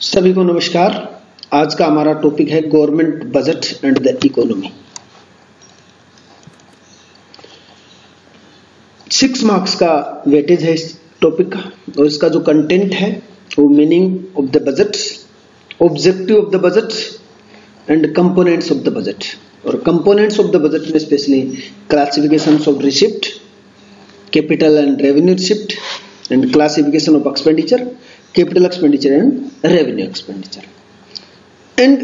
सभी को नमस्कार। आज का हमारा टॉपिक है government budget and the economy. 6 marks का वेटेज है इस टॉपिक का और इसका जो कंटेंट है वो meaning of the budget, objective of the budget and components of the budget. और कंपोनेंट्स ऑफ द बजट में specially classifications of receipt, capital and revenue receipt and classification of expenditure, capital expenditure and revenue expenditure, and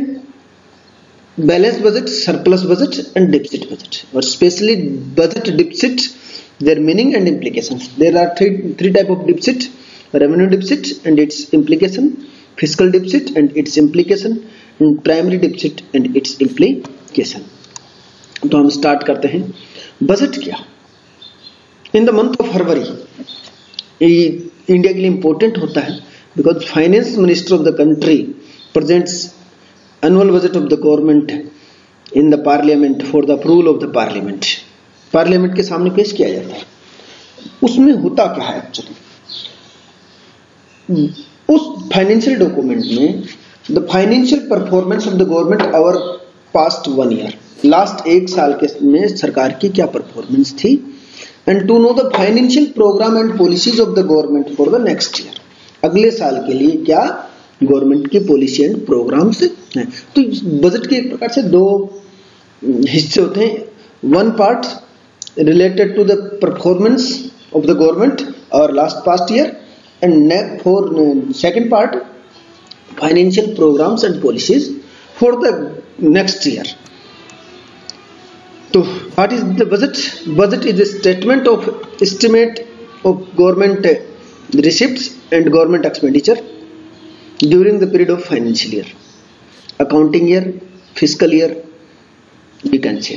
balanced budget, surplus budget and deficit budget. Or especially budget deficit, their meaning and implications. There are three type of deficit: revenue deficit and its implication, fiscal deficit and its implication, and primary deficit and its implication. तो हम start करते हैं। Budget क्या? In the month of February India के लिए important होता है because finance minister of the country presents annual budget of the government in the parliament for the approval of the parliament. Parliament के सामने पेश किया जाता है। उसमें होता क्या है एक्चुअली? उस फाइनेंशियल डॉक्यूमेंट में the financial performance of the government over past 1 year, last 1 साल के में सरकार की क्या परफॉर्मेंस थी, and to know the financial program and policies of the government for the next year. अगले साल के लिए क्या गवर्नमेंट की पॉलिसी एंड प्रोग्राम्स हैं। तो बजट के एक प्रकार से 2 हिस्से होते हैं। One part related to the performance of the government और last past year, and for second part financial programmes and policies for the next year. तो what is the budget? Budget is the statement of estimate of government receipts and government expenditure during the period of financial year, accounting year, fiscal year, you can say.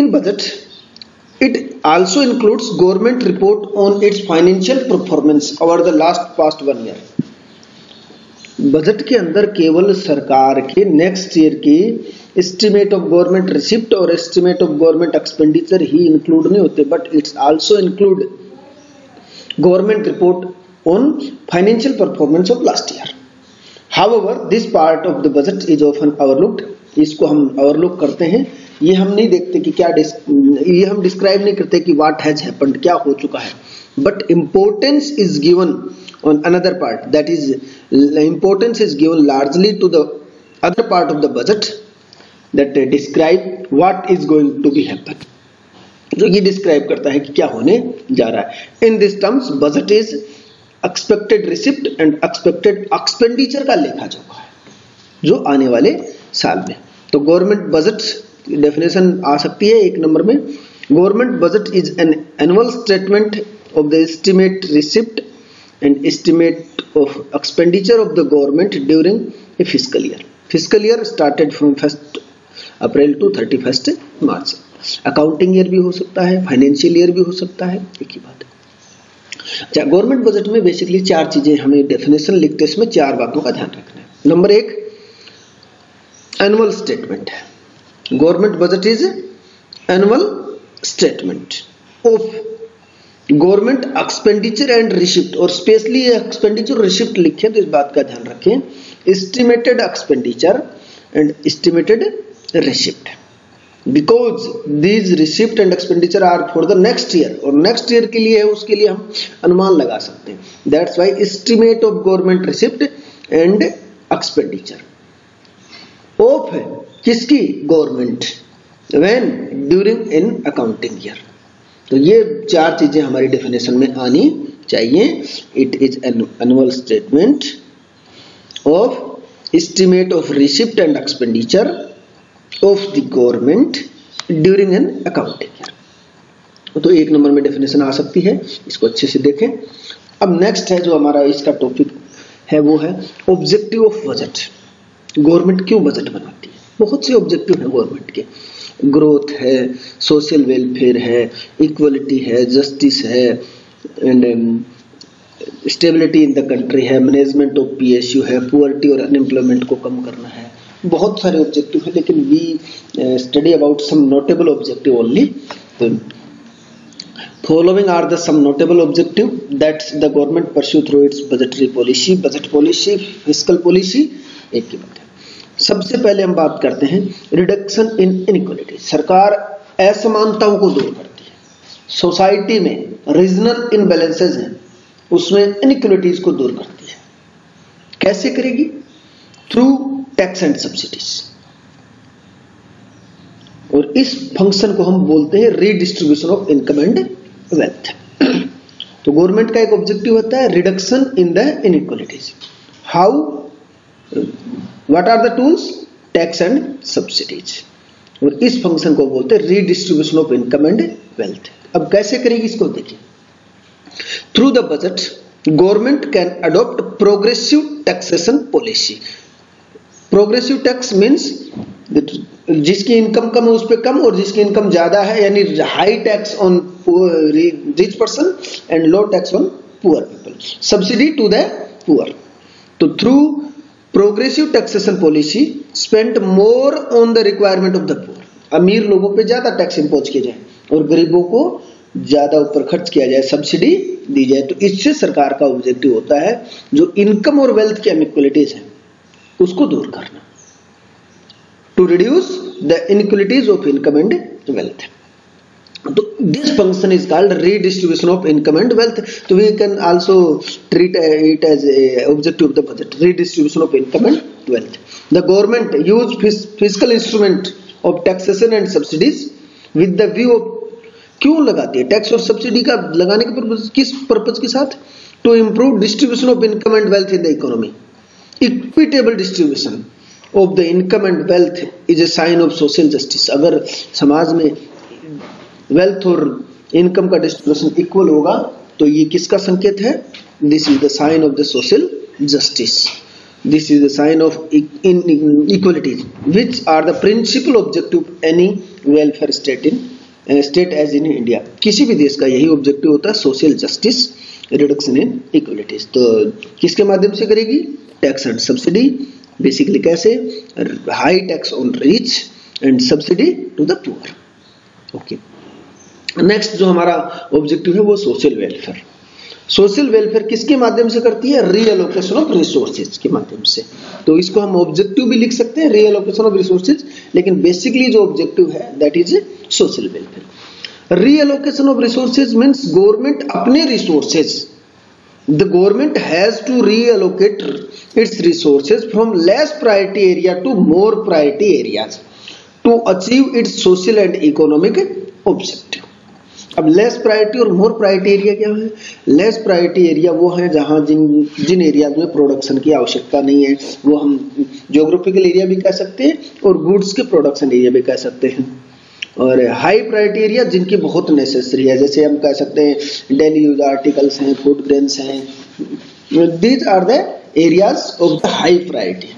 In budget, it also includes government report on its financial performance over the past 1 year. Budget के अंदर केवल सरकार के next year की estimate of government receipt और estimate of government expenditure ही include नहीं होते, but it's also include government report on financial performance of last year. However, this part of the budget is often overlooked. इसको हम overlook करते हैं। ये हम नहीं देखते कि क्या ये हम describe नहीं करते कि what has happened, क्या हो चुका है, but importance is given on another part, that is importance is given largely to the other part of the budget that describe what is going to be happen, जो ये describe करता है कि क्या होने जा रहा है। In this terms budget is expected receipt and expected expenditure का लेखा जोखा है जो आने वाले साल में। तो गवर्नमेंट बजट डेफिनेशन आ सकती है 1 नंबर में। Government budget is an annual statement of the estimate receipt and estimate of expenditure of the government during a fiscal year. Fiscal year started from 1 April to 31 March. Accounting year भी हो सकता है, financial year भी हो सकता है, एक ही बात है। अच्छा, गवर्नमेंट बजट में बेसिकली 4 चीजें हमें डेफिनेशन लिखते हैं, इसमें 4 बातों का ध्यान रखना है। नंबर 1 एनुअल स्टेटमेंट है। Government budget is annual statement of government expenditure and receipt, और स्पेशली एक्सपेंडिचर और रिसिप्ट लिखे तो इस बात का ध्यान रखें, estimated expenditure and estimated receipt, because these receipt and expenditure are for the next year, और next year के लिए है, उसके लिए हम अनुमान लगा सकते हैं। That's why estimate of government receipt and expenditure of किसकी? Government, when during in accounting year। तो ये 4 चीजें हमारी डेफिनेशन में आनी चाहिए। It is an annual statement of estimate of receipt and expenditure of the government during an accounting year। तो 1 number में डेफिनेशन आ सकती है, इसको अच्छे से देखें। अब नेक्स्ट है जो हमारा इसका टॉपिक है वो है ऑब्जेक्टिव ऑफ बजट। गवर्नमेंट क्यों बजट बनाती है? बहुत से ऑब्जेक्टिव है गवर्नमेंट के। ग्रोथ है, सोशल वेलफेयर है, इक्वलिटी है, जस्टिस है, and stability in the country है, मैनेजमेंट ऑफ PSU है, पुअर्टी और अनएम्प्लॉयमेंट को कम करना है। बहुत सारे ऑब्जेक्टिव है, लेकिन we study about some notable objective only. Following are the some notable objective that the government pursue through its budgetary policy, budget policy, fiscal policy। एक की बात है। सबसे पहले हम बात करते हैं रिडक्शन इन इनइक्वालिटी। सरकार असमानताओं को दूर करती है। सोसाइटी में रीजनल इनबैलेंसेज हैं, उसमें इनइक्वालिटीज को दूर करती है। कैसे करेगी? Through tax and subsidies. और इस फंक्शन को हम बोलते हैं redistribution of income and wealth. तो गवर्नमेंट का एक ऑब्जेक्टिव होता है reduction in the inequalities. How? What are the tools? Tax and subsidies. और इस फंक्शन को बोलते हैं redistribution of income and wealth. अब कैसे करेगी इसको देखिए। Through the budget government can adopt progressive taxation policy. Progressive tax means जिसकी इनकम कम है उस पर कम, और जिसकी इनकम ज्यादा है यानी high tax on rich person and low tax on poor people, subsidy to the poor. तो through progressive taxation policy spend more on the requirement of the poor. अमीर लोगों पे ज्यादा टैक्स इंपोज किया जाए और गरीबों को ज्यादा ऊपर खर्च किया जाए, सब्सिडी दी जाए। तो इससे सरकार का ऑब्जेक्टिव होता है जो इनकम और वेल्थ की इनइक्वालिटीज है उसको दूर करना, to reduce the inequalities of income and wealth. तो this function is called redistribution of income and wealth. तो we can also treat it as a objective of the budget, redistribution of income and wealth. The government use physical instrument of taxation and subsidies with the view of, क्यों लगाती है tax और subsidy का लगाने के purpose, किस purpose के साथ? To improve distribution of income and wealth in the economy. Equitable distribution of the income and wealth is a sign of social justice. अगर समाज में वेल्थ और इनकम का डिस्ट्रीब्यूशन इक्वल होगा तो ये किसका संकेत है? This is the sign of the social justice, this is the sign of equalities which are the principal objective any welfare state as in India. किसी भी देश का यही ऑब्जेक्टिव होता है, social justice, reduction in equalities. तो किसके माध्यम से करेगी? Tax and subsidy. बेसिकली कैसे? High tax on rich and subsidy to the poor. Okay, next जो हमारा ऑब्जेक्टिव है वो सोशल वेलफेयर। सोशल वेलफेयर किसके माध्यम से करती है? रीएलोकेशन ऑफ रिसोर्सेज के माध्यम से। तो इसको हम ऑब्जेक्टिव भी लिख सकते हैं, रीएलोकेशन ऑफ रिसोर्सेज, लेकिन बेसिकली जो ऑब्जेक्टिव है that is social welfare. Reallocation of resources means government अपने resources, the government has to reallocate its resources from less priority area to more priority areas to achieve its social and economic objective। अब less priority और मोर priority area क्या है? Less priority area वो है जहां जिन areas में production की आवश्यकता नहीं है, वो हम ज्योग्राफिकल एरिया भी कह सकते हैं और गुड्स के प्रोडक्शन एरिया भी कह सकते हैं। और हाई प्रायोरिटी एरिया जिनकी बहुत नेसेसरी है, जैसे हम कह सकते हैं डेली यूज आर्टिकल्स हैं, फूड ग्रेन्स हैं, these are the areas of the high priority.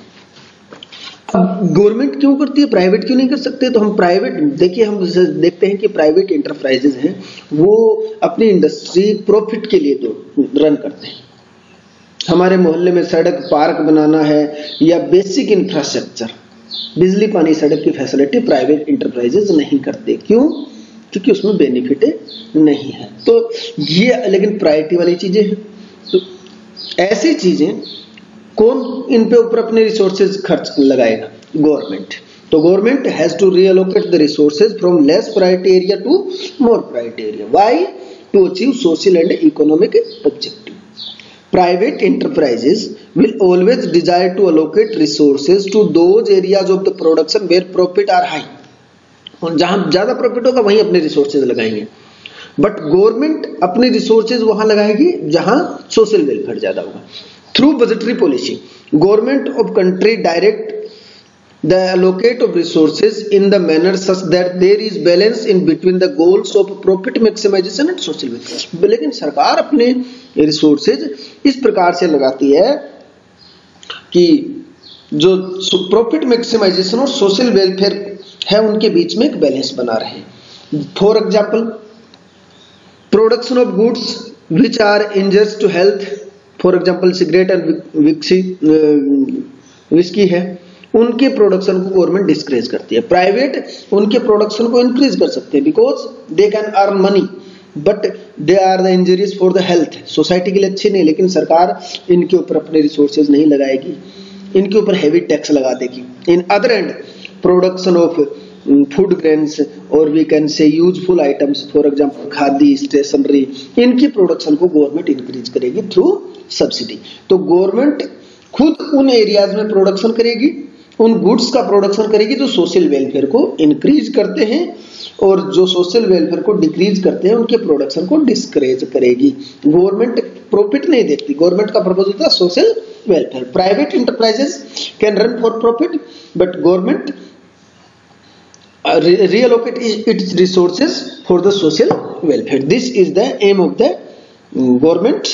अब गवर्नमेंट क्यों करती है, प्राइवेट क्यों नहीं कर सकते? तो हम प्राइवेट देखिए, हम देखते हैं कि प्राइवेट इंटरप्राइजेज हैं वो अपनी इंडस्ट्री प्रॉफिट के लिए तो रन करते हैं। हमारे मोहल्ले में सड़क पार्क बनाना है या बेसिक इंफ्रास्ट्रक्चर, बिजली पानी सड़क की फैसिलिटी प्राइवेट इंटरप्राइजेज नहीं करते। क्यों? क्योंकि उसमें बेनिफिट नहीं है। तो ये लेकिन प्रायोरिटी वाली चीजें हैं। तो ऐसी चीजें कौन इन पे ऊपर अपने रिसोर्सेज खर्च लगाएगा? गवर्नमेंट। तो government has to reallocate the resources from less priority area to more priority area. Why? To achieve social and economic objective. Private enterprises will always desire to allocate resources to those areas of the production where profit are high। और जहां ज्यादा profit होगा वहीं अपने resources लगाएंगे। But government अपने resources वहां लगाएगी जहां सोशल वेलफेयर ज्यादा होगा। Through budgetary policy government of country direct the allocate of resources in the manner such that there is balance in between the goals of profit maximization and social welfare। लेकिन सरकार अपने resources इस प्रकार से लगाती है कि जो प्रॉफिट मैक्सिमाइजेशन और सोशल वेलफेयर है उनके बीच में एक बैलेंस बना रहे। For example production of goods which are injures to health, for example cigarette and whisky है, उनके प्रोडक्शन को गवर्नमेंट डिस्करेज करती है। प्राइवेट उनके प्रोडक्शन को इंक्रीज कर सकते हैं because they can earn money, but they are the injurious for the health, society के लिए अच्छे नहीं, लेकिन सरकार इनके ऊपर अपने रिसोर्सेज नहीं लगाएगी, इनके ऊपर हैवी टैक्स लगा देगी। In other and production of food grains और we can say useful items, for example khadi, stationery, इनकी प्रोडक्शन को गवर्नमेंट इंक्रीज करेगी थ्रू सब्सिडी। तो गवर्नमेंट खुद उन एरियाज में प्रोडक्शन करेगी, उन गुड्स का प्रोडक्शन करेगी जो सोशल वेलफेयर को इंक्रीज करते हैं, और जो सोशल वेलफेयर को डिक्रीज करते हैं उनके प्रोडक्शन को डिस्करेज करेगी। गवर्नमेंट प्रॉफिट नहीं देखती, गवर्नमेंट का पर्पज होता है social welfare. Private enterprises can run for profit but government reallocate its resources for the social welfare. This is the aim of the government,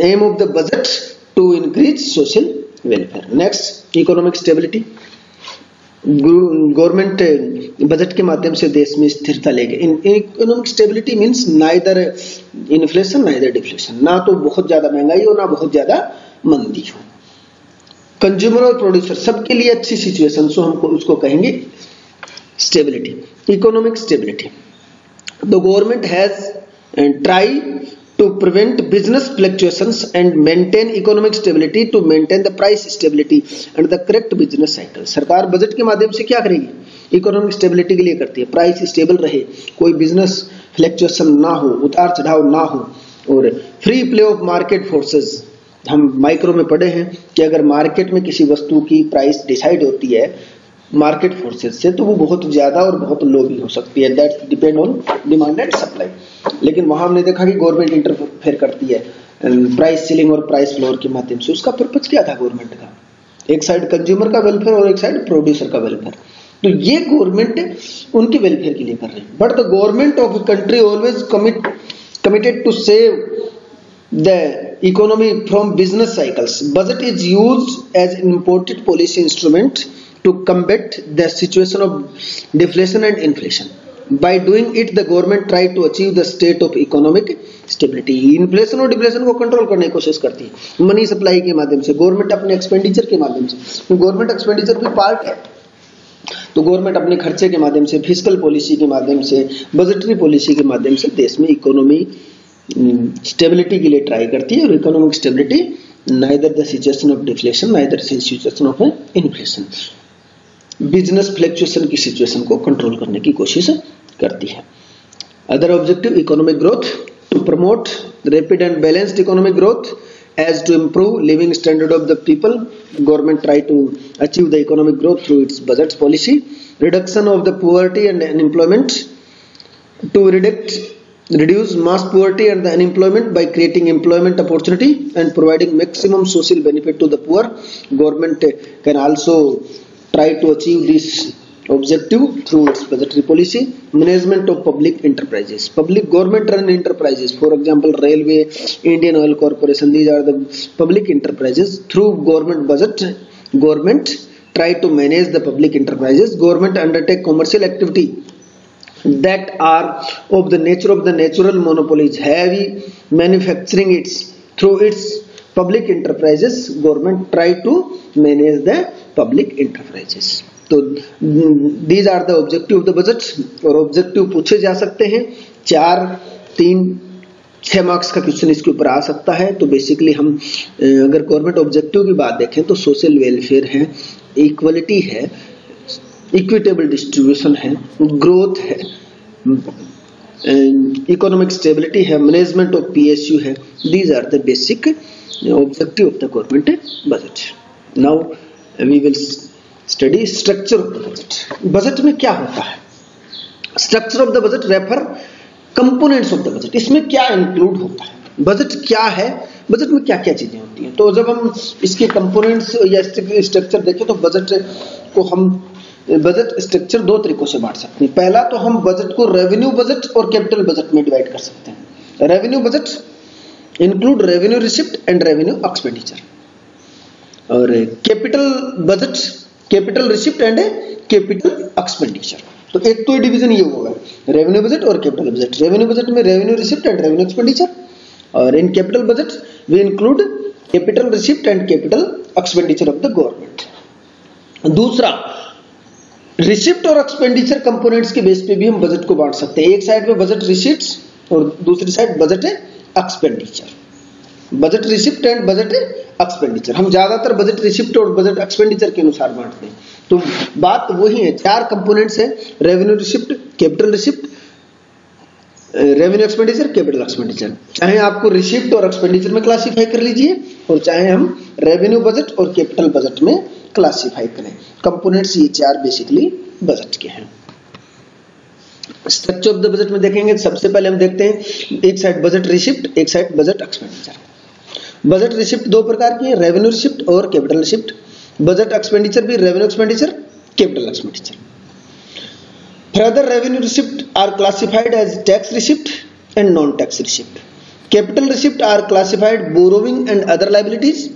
aim of the budget to increase social welfare. Next, economic stability. Government budget के माध्यम से देश में स्थिरता लेके, economic stability means neither inflation neither deflation, ना तो बहुत ज्यादा महंगाई हो ना बहुत ज्यादा मंदी हो। कंज्यूमर और प्रोड्यूसर सबके लिए अच्छी सिचुएशन, सो हमको उसको कहेंगे stability, economic stability. The government has tried to prevent business fluctuations and maintain economic stability to maintain the price stability and the correct business cycle. सरकार बजट के माध्यम से क्या करेगी? इकोनॉमिक स्टेबिलिटी के लिए करती है, प्राइस स्टेबल रहे, कोई बिजनेस फ्लक्चुएशन ना हो, उतार चढ़ाव ना हो, और free play of market forces. हम माइक्रो में पढ़े हैं कि अगर मार्केट में किसी वस्तु की प्राइस डिसाइड होती है मार्केट फोर्सेस से, तो वो बहुत ज्यादा और बहुत लो भी हो सकती है, that depend on demand and supply. लेकिन वहां हमने देखा कि गवर्नमेंट इंटरफेयर करती है प्राइस सीलिंग और प्राइस फ्लोर के माध्यम से। उसका पर्पज क्या था गवर्नमेंट का? एक साइड कंज्यूमर का वेलफेयर और एक साइड प्रोड्यूसर का वेलफेयर। तो ये गवर्नमेंट उनके वेलफेयर के लिए कर रही है। But the government of country always committed to save the economy from business cycles. Budget is used as an important policy instrument to combat the situation of deflation and inflation. By doing it, the government try to achieve the state of economic stability. Inflation और deflation को control करने की कोशिश करती है money supply के माध्यम से, गवर्नमेंट अपने एक्सपेंडिचर के माध्यम से। गवर्नमेंट एक्सपेंडिचर भी पार्ट है, तो गवर्नमेंट अपने खर्चे के माध्यम से, फिस्कल पॉलिसी के माध्यम से, बजटरी पॉलिसी के माध्यम से देश में इकोनॉमी स्टेबिलिटी के लिए ट्राई करती है। और economic stability neither the situation of deflation neither situation of inflation, business fluctuation की सिचुएशन को कंट्रोल करने की कोशिश करती है। Other objective economic growth, to promote rapid and balanced economic growth as to improve living standard of the people. Government try to achieve the economic growth through its budget policy. Reduction of the poverty and unemployment, to reduce mass poverty and the unemployment by creating employment opportunity and providing maximum social benefit to the poor. Government can also try to achieve this objective through its budgetary policy. Management of public enterprises, public government run enterprises, for example railway, Indian Oil Corporation, these are the public enterprises. Through government budget, government try to manage the public enterprises. Government undertake commercial activity that are of the nature of the natural monopolies, heavy manufacturing. It's through its public enterprises government try to manage the public enterprises. तो these are the objective of the budget. और objective पूछे जा सकते हैं 4, 3, 6 marks का question इसके ऊपर आ सकता है। तो बेसिकली हम अगर गवर्नमेंट ऑब्जेक्टिव की बात देखें तो सोशल वेलफेयर है, इक्वलिटी है, इक्विटेबल डिस्ट्रीब्यूशन है, ग्रोथ है, इकोनॉमिक स्टेबिलिटी है, मैनेजमेंट ऑफ पीएसयू है। These are the basic objective of the government budget. Now we will study structure of the budget. Budget में क्या होता है? Structure of the budget refer components of the budget. इसमें क्या include होता है, budget क्या है, बजट में क्या क्या चीजें होती हैं। तो जब हम इसके कंपोनेंट्स या स्ट्रक्चर देखें तो बजट को हम बजट स्ट्रक्चर 2 तरीकों से बांट सकते हैं। पहला तो हम बजट को रेवेन्यू बजट और कैपिटल बजट में डिवाइड कर सकते हैं। Revenue budget include revenue receipt and revenue expenditure, और capital budget capital receipt and capital expenditure. तो एक तो डिवीजन ये होगा रेवेन्यू बजट और कैपिटल बजट। रेवेन्यू बजट में revenue receipt and revenue expenditure, और in capital budget we include capital receipt and capital expenditure of the government. दूसरा, receipt और एक्सपेंडिचर कंपोनेंट्स के बेस पे भी हम बजट को बांट सकते हैं। एक साइड पे बजट रिसिप्ट्स और दूसरी side budget expenditure. Budget receipt and budget expenditure, हम ज्यादातर बजट रिसिप्ट और बजट एक्सपेंडिचर के अनुसार बांटते हैं। तो बात वही है, चार कंपोनेंट्स है, revenue receipt, capital receipt, revenue expenditure, capital expenditure. चाहे आपको रिसिप्ट और एक्सपेंडिचर में क्लासिफाई कर लीजिए और चाहे हम रेवेन्यू बजट और कैपिटल बजट में क्लासिफाई करें। कंपोनेंट्स ये चार बेसिकली बजट के हैं। स्ट्रक्चर ऑफ द बजट में देखेंगे, सबसे पहले हम देखते हैं एक साइड बजट रिसिप्ट, एक side budget expenditure. Budget receipt दो प्रकार की है, रेवेन्यू रिसिप्ट और कैपिटल रिसिप्ट। बजट एक्सपेंडिचर भी revenue expenditure, capital expenditure. Further, revenue receipt are classified as tax receipt and non-tax receipt. Capital receipt are classified borrowing and other liabilities,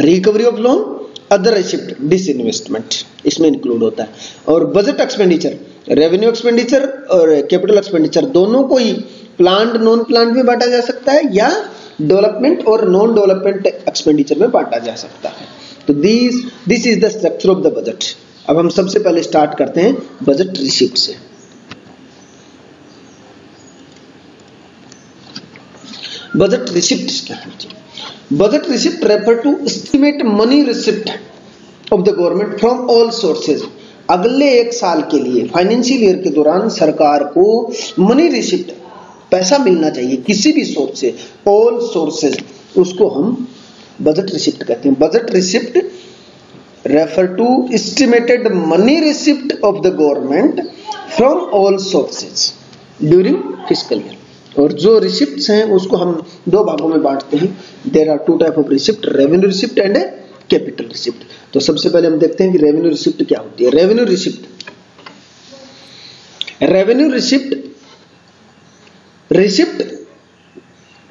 recovery of loan, other receipt, disinvestment इसमें include होता है। और budget expenditure, revenue expenditure और capital expenditure दोनों को ही planned non planned में बांटा जा सकता है या डेवलपमेंट और नॉन डेवलपमेंट एक्सपेंडिचर में बांटा जा सकता है। तो this is the structure of the budget. अब हम सबसे पहले स्टार्ट करते हैं बजट रिसिप्ट से। बजट रिसिप्ट क्या है? Budget receipt refer to estimate money receipt of the government from all sources. अगले एक साल के लिए फाइनेंशियल ईयर के दौरान सरकार को मनी रिसिप्ट, पैसा मिलना चाहिए किसी भी सोर्स से, ऑल सोर्सेज, उसको हम बजट रिसिप्ट कहते हैं। Budget receipt refer to estimated money receipt of the government from all sources during fiscal year। और जो रिसिप्ट्स हैं उसको हम दो भागों में बांटते हैं। There are two type of receipt, revenue receipt and capital receipt. तो सबसे पहले हम देखते हैं कि रेवेन्यू रिसिप्ट क्या होती है। रेवेन्यू रिसिप्ट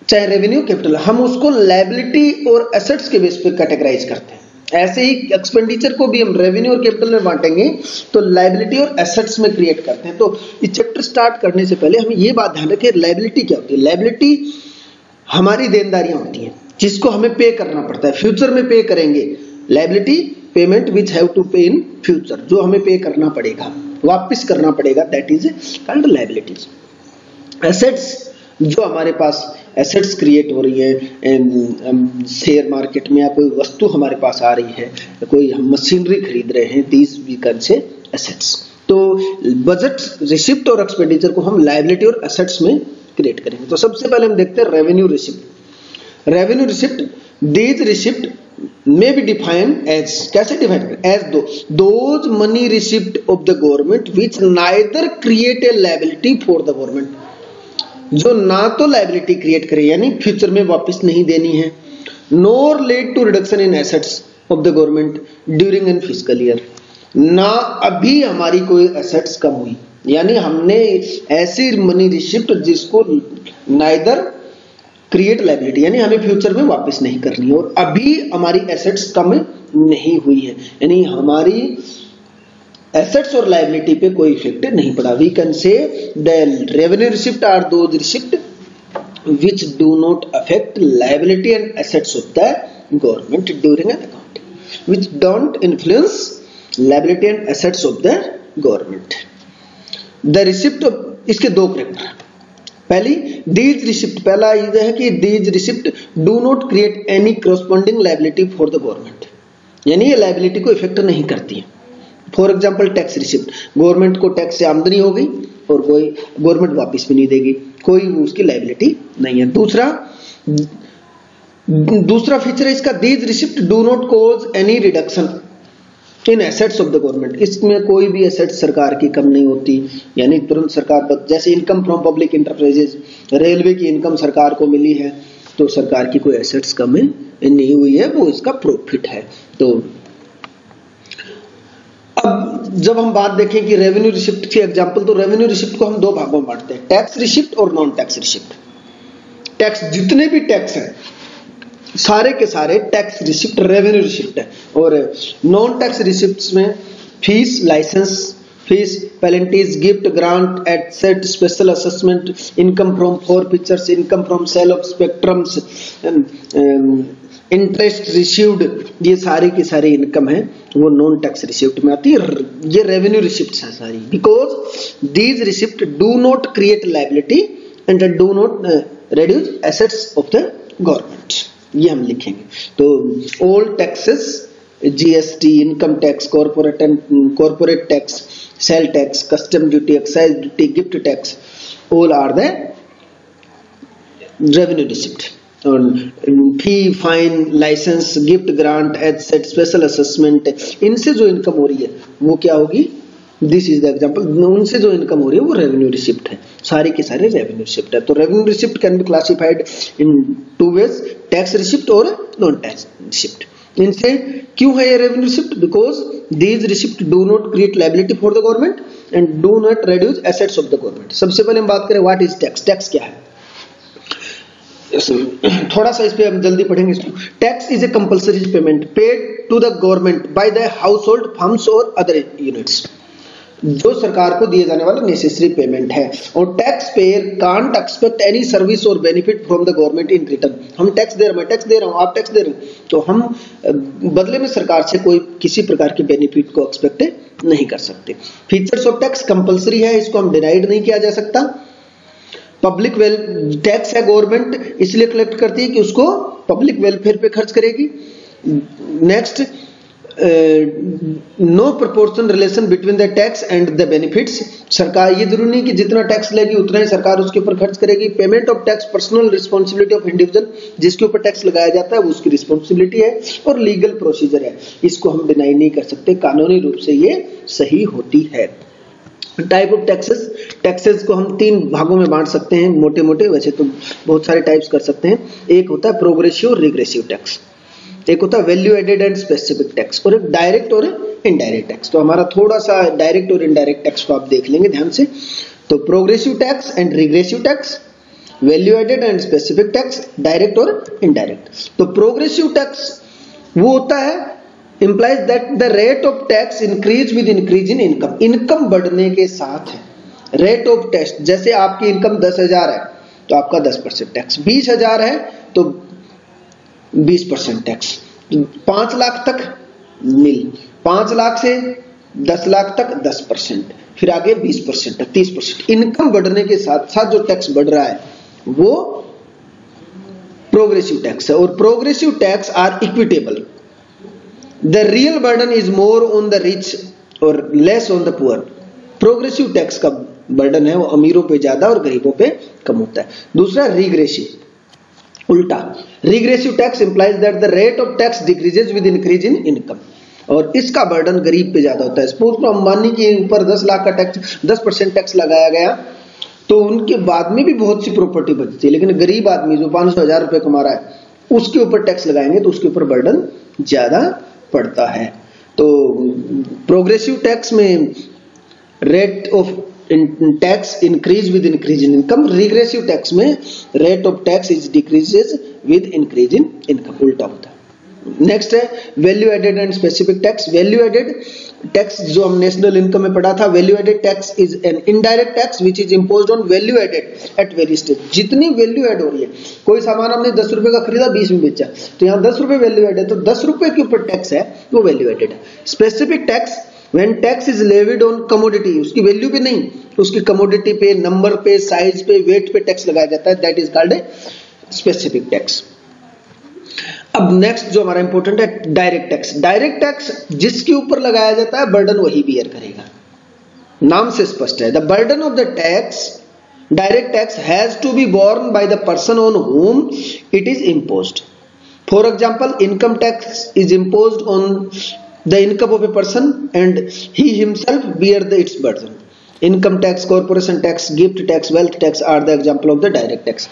चाहे रेवेन्यू कैपिटल, हम उसको लायबिलिटी और एसेट्स के बेस पे कैटेगराइज करते हैं। ऐसे ही एक्सपेंडिचर को भी हम रेवेन्यू और कैपिटल में बांटेंगे तो लायबिलिटी और एसेट्स में क्रिएट करते हैं। तो इस चैप्टर स्टार्ट करने से पहले हमें ये बात ध्यान रखें, लायबिलिटी क्या होती है। लायबिलिटी हमारी देनदारियां होती हैं जिसको हमें पे करना पड़ता है, फ्यूचर में पे करेंगे। Liability payment which have to pay in future, जो हमें पे करना पड़ेगा, वापस करना पड़ेगा, that is called liabilities. Assets, जो हमारे पास एसेट्स क्रिएट हो रही है शेयर मार्केट में, या कोई वस्तु हमारे पास आ रही है, कोई हम मशीनरी खरीद रहे हैं, these we can say assets. तो बजट रिसिप्ट और एक्सपेंडिचर को हम लायबिलिटी और एसेट्स में क्रिएट करेंगे। तो सबसे पहले हम देखते हैं revenue receipt. Revenue receipt, these receipt may be defined as, कैसे डिफाइन करें? As those money receipt of the government which neither create a liability for the government, जो ना तो लायबिलिटी क्रिएट करे यानी फ्यूचर में वापस नहीं देनी है, nor lead to reduction in assets of the government during an fiscal year, ना अभी हमारी कोई एसेट्स कम हुई, यानी हमने ऐसी मनी रिसिप्ट जिसको नाइदर क्रिएट लायबिलिटी यानी हमें फ्यूचर में वापस नहीं करनी है और अभी हमारी एसेट्स कम नहीं हुई है, यानी हमारी एसेट्स और लायबिलिटी पे कोई इफेक्ट नहीं पड़ा। We can say the revenue receipt are those receipt which do not affect liability and assets of the government during an accounting, which don't influence liability and assets of the government. The receipt, इसके दो character. पहली these receipt, पहला ये है कि these receipt do not create any corresponding liability for the government, यानी ये liability को इफेक्ट नहीं करती है। For example tax receipt, government को टैक्स से आमदनी हो गई और कोई गवर्नमेंट वापस भी नहीं देगी, कोई उसकी लायबिलिटी नहीं है। दूसरा फीचर है इसका, these receipt do not cause any reduction in assets of the government, इसमें कोई भी एसेट सरकार की कम नहीं होती, यानी तुरंत सरकार, जैसे income from public enterprises, railway की इनकम सरकार को मिली है तो सरकार की कोई एसेट्स कम नहीं हुई है, वो इसका प्रॉफिट है। तो अब जब हम बात देखें कि रेवेन्यू रिसिप्ट की एग्जांपल, तो रेवेन्यू रिसिप्ट को हम दो भागों में बांटते हैं, टैक्स रिसिप्ट और नॉन टैक्स रिसिप्ट। टैक्स, जितने भी टैक्स हैं सारे के सारे टैक्स रिसिप्ट रेवेन्यू रिसिप्ट है। और नॉन टैक्स रिसिप्ट्स में fees, licence fees, penalties, gift, grant, asset, special assessment, income from forfeitures, income from sale of spectrums, interest received, ये सारी की सारी इनकम है वो नॉन टैक्स रिसिप्ट में आती है। ये रेवेन्यू रिसिप्ट है सारी, because these receipt do not create liability and do not reduce assets of the government, ये हम लिखेंगे। तो all taxes, GST, income tax, corporate tax, sale tax, custom duty, excise duty, gift tax, all are the revenue receipt। और fee, fine, licence, gift, grant, asset, special assessment, इनसे जो income हो रही है वो क्या होगी, दिस इज द एग्जांपल, उनसे जो इनकम हो रही है वो रेवेन्यू रिसिप्ट है, सारे के सारे रेवेन्यू रिसिप्ट है। तो revenue receipt can be classified in two ways, tax receipt और नॉन टैक्स रिसिप्ट। इनसे क्यों है ये revenue receipt, because these receipt do not create liability for the government and do not reduce assets of the government. सबसे पहले हम बात करें व्हाट इज टैक्स, टैक्स क्या है, थोड़ा सा इस पे हम जल्दी पढ़ेंगे इसको। Tax is a compulsory payment paid to the government by the household firms और अदर यूनिट्स, जो सरकार को दिए जाने वाला नेसेसरी पेमेंट है। और tax payer can't expect any service और benefit from the government in return. हम टैक्स दे रहे हैं, मैं टैक्स दे रहा हूं, आप टैक्स दे रहे हैं, तो हम बदले में सरकार से कोई किसी प्रकार की बेनिफिट को एक्सपेक्ट नहीं कर सकते। फीचर्स ऑफ टैक्स कंपल्सरी है, इसको हम डिनाइड नहीं किया जा सकता। पब्लिक टैक्स है, गवर्नमेंट इसलिए कलेक्ट करती है कि उसको पब्लिक वेलफेयर पे खर्च करेगी। Next, no proportion relation between the tax and the benefits, सरकार ये जरूरी नहीं कि जितना टैक्स लेगी उतना ही सरकार उसके ऊपर खर्च करेगी। Payment of tax personal responsibility of individual, जिसके ऊपर टैक्स लगाया जाता है वो उसकी रिस्पॉन्सिबिलिटी है। और लीगल प्रोसीजर है, इसको हम डिनाई नहीं कर सकते, कानूनी रूप से ये सही होती है। टाइप ऑफ टैक्सेस, टैक्सेस को हम तीन भागों में बांट सकते हैं मोटे मोटे, वैसे तो बहुत सारे टाइप्स कर सकते हैं। एक होता है प्रोग्रेसिव और रिग्रेसिव टैक्स, एक होता है value added and specific tax, और एक डायरेक्ट और इनडायरेक्ट टैक्स। तो हमारा थोड़ा सा डायरेक्ट और इनडायरेक्ट टैक्स को आप देख लेंगे ध्यान से। तो progressive tax and regressive tax, value added and specific tax, direct और इनडायरेक्ट। तो प्रोग्रेसिव टैक्स वो होता है implies that the rate of tax increase with increase in income, income बढ़ने के साथ है। रेट ऑफ टैक्स, जैसे आपकी इनकम 10,000 है तो आपका 10% टैक्स, 20,000 है तो 20% टैक्स, 5 लाख तक मिल, 5 लाख से 10 लाख तक 10%, फिर आगे 20% तक 30%। इनकम बढ़ने के साथ साथ जो टैक्स बढ़ रहा है वो प्रोग्रेसिव टैक्स है। और progressive tax are equitable, the real burden is more on the rich और less on the poor. Progressive tax का बर्डन है वो अमीरों पे ज्यादा और गरीबों पे कम होता है। दूसरा रिग्रेसिव, उल्टा, regressive tax implies that the rate of tax decreases with increase in income, और इसका बर्डन गरीब पे ज्यादा होता है। सपोज तो अंबानी के ऊपर 10 लाख का टैक्स, 10% टैक्स लगाया गया तो उनके बाद में भी बहुत सी प्रॉपर्टी बचती है, लेकिन गरीब आदमी जो 500,000 रुपए कमा रहा है उसके ऊपर टैक्स लगाएंगे तो उसके ऊपर बर्डन ज्यादा पड़ता है। तो प्रोग्रेसिव टैक्स में rate of tax increase with increase in income, regressive tax में rate of tax is decreases with increase in income, उल्टा होता है। नेक्स्ट है value added and specific tax. Value added tax जो हम नेशनल इनकम में पढ़ा था, value added tax is an indirect tax which is imposed on value added at very stage. जितनी वैल्यू एड हो रही है, कोई सामान हमने 10 रुपए का खरीदा 20 में बेचा, तो यहाँ 10 रुपए वैल्यू एड है, तो 10 रुपए के ऊपर टैक्स है वो वैल्यू एडेड है। Specific tax, when tax is levied on commodity, उसकी वैल्यू पे नहीं, उसकी कमोडिटी पे, नंबर पे, साइज पे, वेट पे टैक्स लगाया जाता है, that is called a specific tax. अब नेक्स्ट जो हमारा इंपॉर्टेंट है डायरेक्ट टैक्स। डायरेक्ट टैक्स जिसके ऊपर लगाया जाता है बर्डन वही बियर करेगा, नाम से स्पष्ट है। The burden of the tax, direct tax has to be borne by the person on whom it is imposed. For example, income tax is imposed on the income of a person and he himself bear its burden. Income tax, corporation tax, gift tax, wealth tax are the example of the direct tax.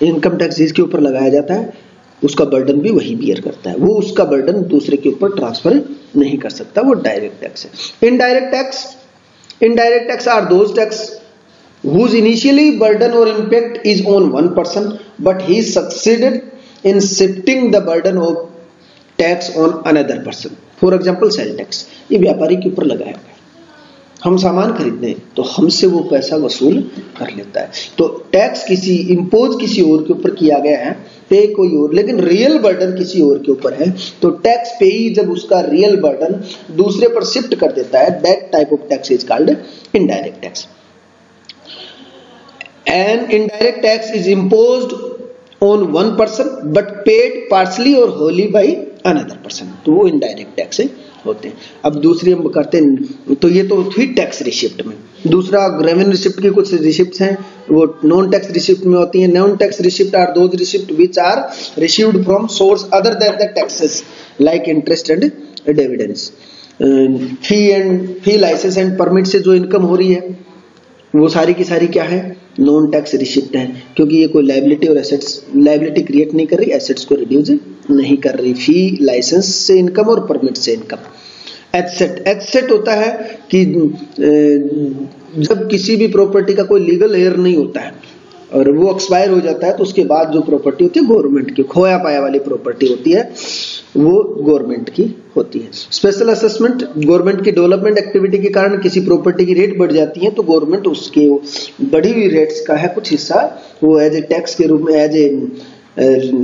Income tax जिसके ऊपर लगाया जाता है उसका burden भी वही beer करता है, वो उसका बर्डन दूसरे के ऊपर ट्रांसफर नहीं कर सकता, वो डायरेक्ट टैक्स है। Indirect tax are those tax whose initially burden or impact is on one person but he succeeded in shifting the burden of tax on another person. For example, sale tax, ये व्यापारी के ऊपर लगाया गया, हम सामान खरीदते हैं तो हमसे वो पैसा वसूल कर लेता है। तो टैक्स किसी इम्पोज किसी और के ऊपर किया गया है, पे कोई और, लेकिन रियल बर्डन किसी और के ऊपर है, तो टैक्स पेई जब उसका रियल बर्डन दूसरे पर शिफ्ट कर देता है, that type of tax is called indirect tax. An indirect tax is imposed on one person but paid partially or wholly by another person, तो वो इनडायरेक्ट टैक्स होते हैं। अब दूसरी हम करते हैं, तो ये तो थी टैक्स रिसिप्ट में। दूसरा रेवेन्यू रिसिप्ट की कुछ रिसिप्ट हैं, वो नॉन टैक्स रिसिप्ट में होती हैं। Non tax receipt are those receipt which are received from source other than the taxes like interest and dividends. Fee licence and permit से जो इनकम हो रही है वो सारी की सारी क्या है, नॉन टैक्स रिसिप्ट है, क्योंकि ये कोई लायबिलिटी और एसेट्स, लायबिलिटी क्रिएट नहीं कर रही, एसेट्स को रिड्यूस नहीं कर रही। फी लाइसेंस से इनकम और परमिट से इनकम। एसेट होता है कि जब किसी भी प्रॉपर्टी का कोई लीगल हेयर नहीं होता है और वो एक्सपायर हो जाता है, तो उसके बाद जो प्रॉपर्टी होती है गवर्नमेंट की, खोया पाया वाली प्रॉपर्टी होती है, वो गवर्नमेंट की होती है। स्पेशल असेसमेंट, गवर्नमेंट की डेवलपमेंट एक्टिविटी के कारण किसी प्रॉपर्टी की रेट बढ़ जाती है, तो गवर्नमेंट उसके बढ़ी हुई रेट्स का है कुछ हिस्सा वो एज ए टैक्स के रूप में, एज ए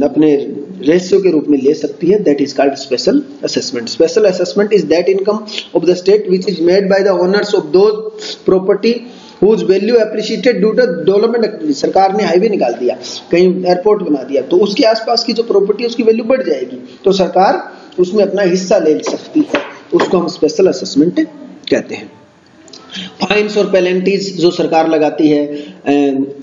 अपने रेशियो के रूप में ले सकती है। That is called special assessment. Special assessment is that income of the state which is made by the owners of those property whose value appreciated due to development activity। सरकार ने highway निकाल दिया, कहीं एयरपोर्ट बना दिया, तो उसके आसपास की जो प्रॉपर्टी है उसकी वैल्यू बढ़ जाएगी, तो सरकार उसमें अपना हिस्सा ले सकती है, उसको हम स्पेशल असेसमेंट कहते हैं। फाइन्स और पेनल्टीज जो सरकार लगाती है,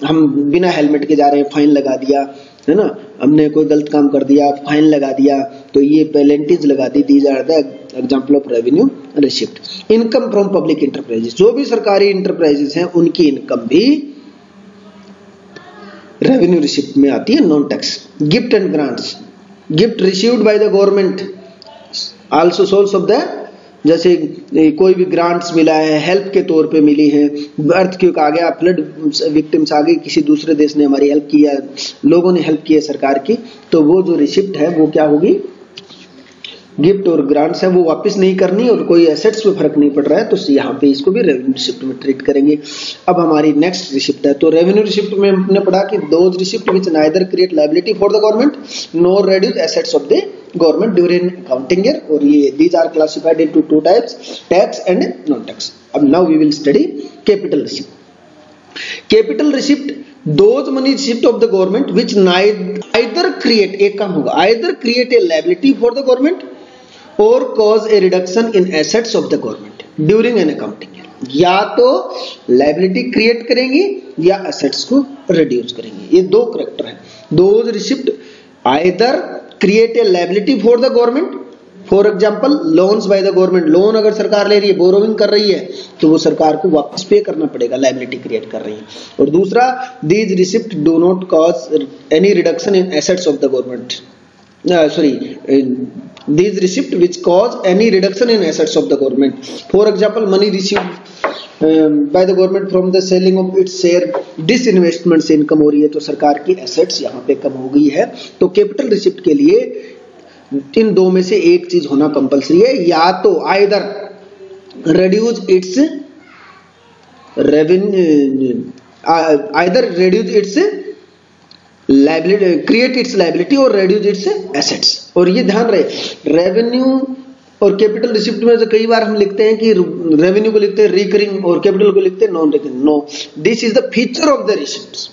हम बिना हेलमेट के जा रहे हैं, फाइन लगा दिया है ना, हमने कोई गलत काम कर दिया, फाइन लगा दिया, तो ये पेनल्टीज लगा दी। These are the example of revenue receipt. Income from public enterprises, जो भी सरकारी इंटरप्राइजेस हैं उनकी इनकम भी रेवेन्यू रिसिप्ट में आती है, non tax. Gift and grants, gift received by the government also source of the, जैसे कोई भी ग्रांट्स मिला है, हेल्प के तौर पे मिली है, अर्थक्वेक आ गया, फ्लड विक्टिम्स आ गई, किसी दूसरे देश ने हमारी हेल्प किया, लोगों ने हेल्प की है सरकार की, तो वो जो रिसिप्ट है वो क्या होगी, गिफ्ट और ग्रांट्स है, वो वापस नहीं करनी और कोई एसेट्स पे फर्क नहीं पड़ रहा है, तो यहाँ पे इसको भी रेवेन्यू रिसिप्ट में ट्रीट करेंगे। अब हमारी नेक्स्ट रिसिप्ट है, तो रेवेन्यू रिसिप्ट में हमने पढ़ा कि those receipt which neither create liability for the government nor reduce assets of the government during accounting year, और ये these are classified into two types, tax and non tax. अब now we will study capital receipt. Capital receipt those money receipt of the government which either create, एक काम होगा, either create a liability for the government और cause a reduction in assets of the government during an accounting year. या तो liability create करेंगी या assets को reduce करेंगी, ये दो करैक्टर है। Those receipt either create a liability for the government, for example loans bye the government, loan अगर सरकार ले रही है, बोरोविंग कर रही है, तो वो सरकार को वापस पे करना पड़ेगा, लायबिलिटी क्रिएट कर रही है। और दूसरा, these receipt do not cause any reduction in assets of the government, these receipt which cause any reduction in assets of the government. For example, money received by the government from the selling of its share, disinvestment से income हो रही है, तो सरकार की assets यहाँ पे कम हो गई है। तो कैपिटल रिसिप्ट के लिए इन दो में से एक चीज होना कंपलसरी है, या तो either reduce its revenue, either reduce its liability, create its liability और reduce its assets। और ये ध्यान रहे, रेवेन्यू और कैपिटल रिसिप्ट में से कई बार हम लिखते हैं कि रेवेन्यू को लिखते हैं रिकरिंग और कैपिटल को लिखते हैं non recurring. No, this is the feature of the receipts.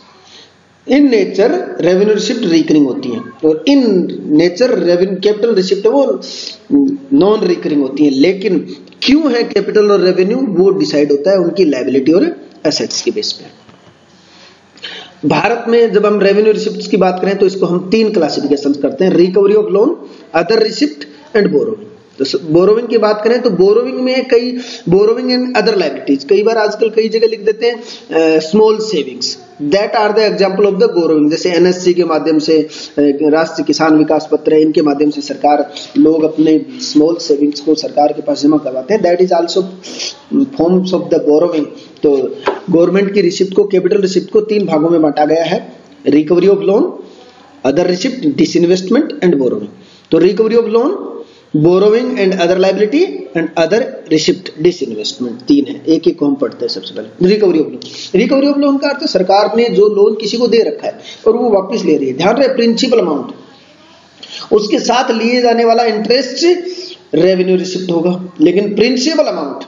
In nature revenue receipt recurring होती हैं और in nature revenue capital receipt वो नॉन रिकरिंग होती हैं। लेकिन क्यों है कैपिटल और रेवेन्यू, वो डिसाइड होता है उनकी लायबिलिटी और एसेट्स के बेस पे। भारत में जब हम रेवेन्यू रिसिप्ट्स की बात करें तो इसको हम तीन क्लासिफिकेशन करते हैं, recovery of loan, other receipt and borrowing. तो बोरोविंग की बात करें तो बोरोविंग में कई बोरोविंग एंड अदर लायबिलिटीज, कई बार आजकल कई जगह लिख देते हैं small savings, that are the example of the borrowing. जैसे एनएससी के माध्यम से, राष्ट्रीय किसान विकास पत्र है, इनके माध्यम से सरकार, लोग अपने स्मॉल सेविंग्स को सरकार के पास जमा करवाते हैं, that is also forms of the borrowing. तो गवर्नमेंट की रिसिप्ट को, कैपिटल रिसिप्ट को तीन भागों में बांटा गया है, recovery of loan, other receipt, disinvestment and borrowing. तो recovery of loan, borrowing and other liability and other receipt, disinvestment, तीन है, एक एक को हम पढ़ते हैं। सबसे पहले recovery of loan. Recovery of loan का अर्थ सरकार ने जो लोन किसी को दे रखा है और वो वापस ले रही है, ध्यान रहे प्रिंसिपल अमाउंट, उसके साथ लिए जाने वाला इंटरेस्ट रेवेन्यू रिसिप्ट होगा, लेकिन प्रिंसिपल अमाउंट।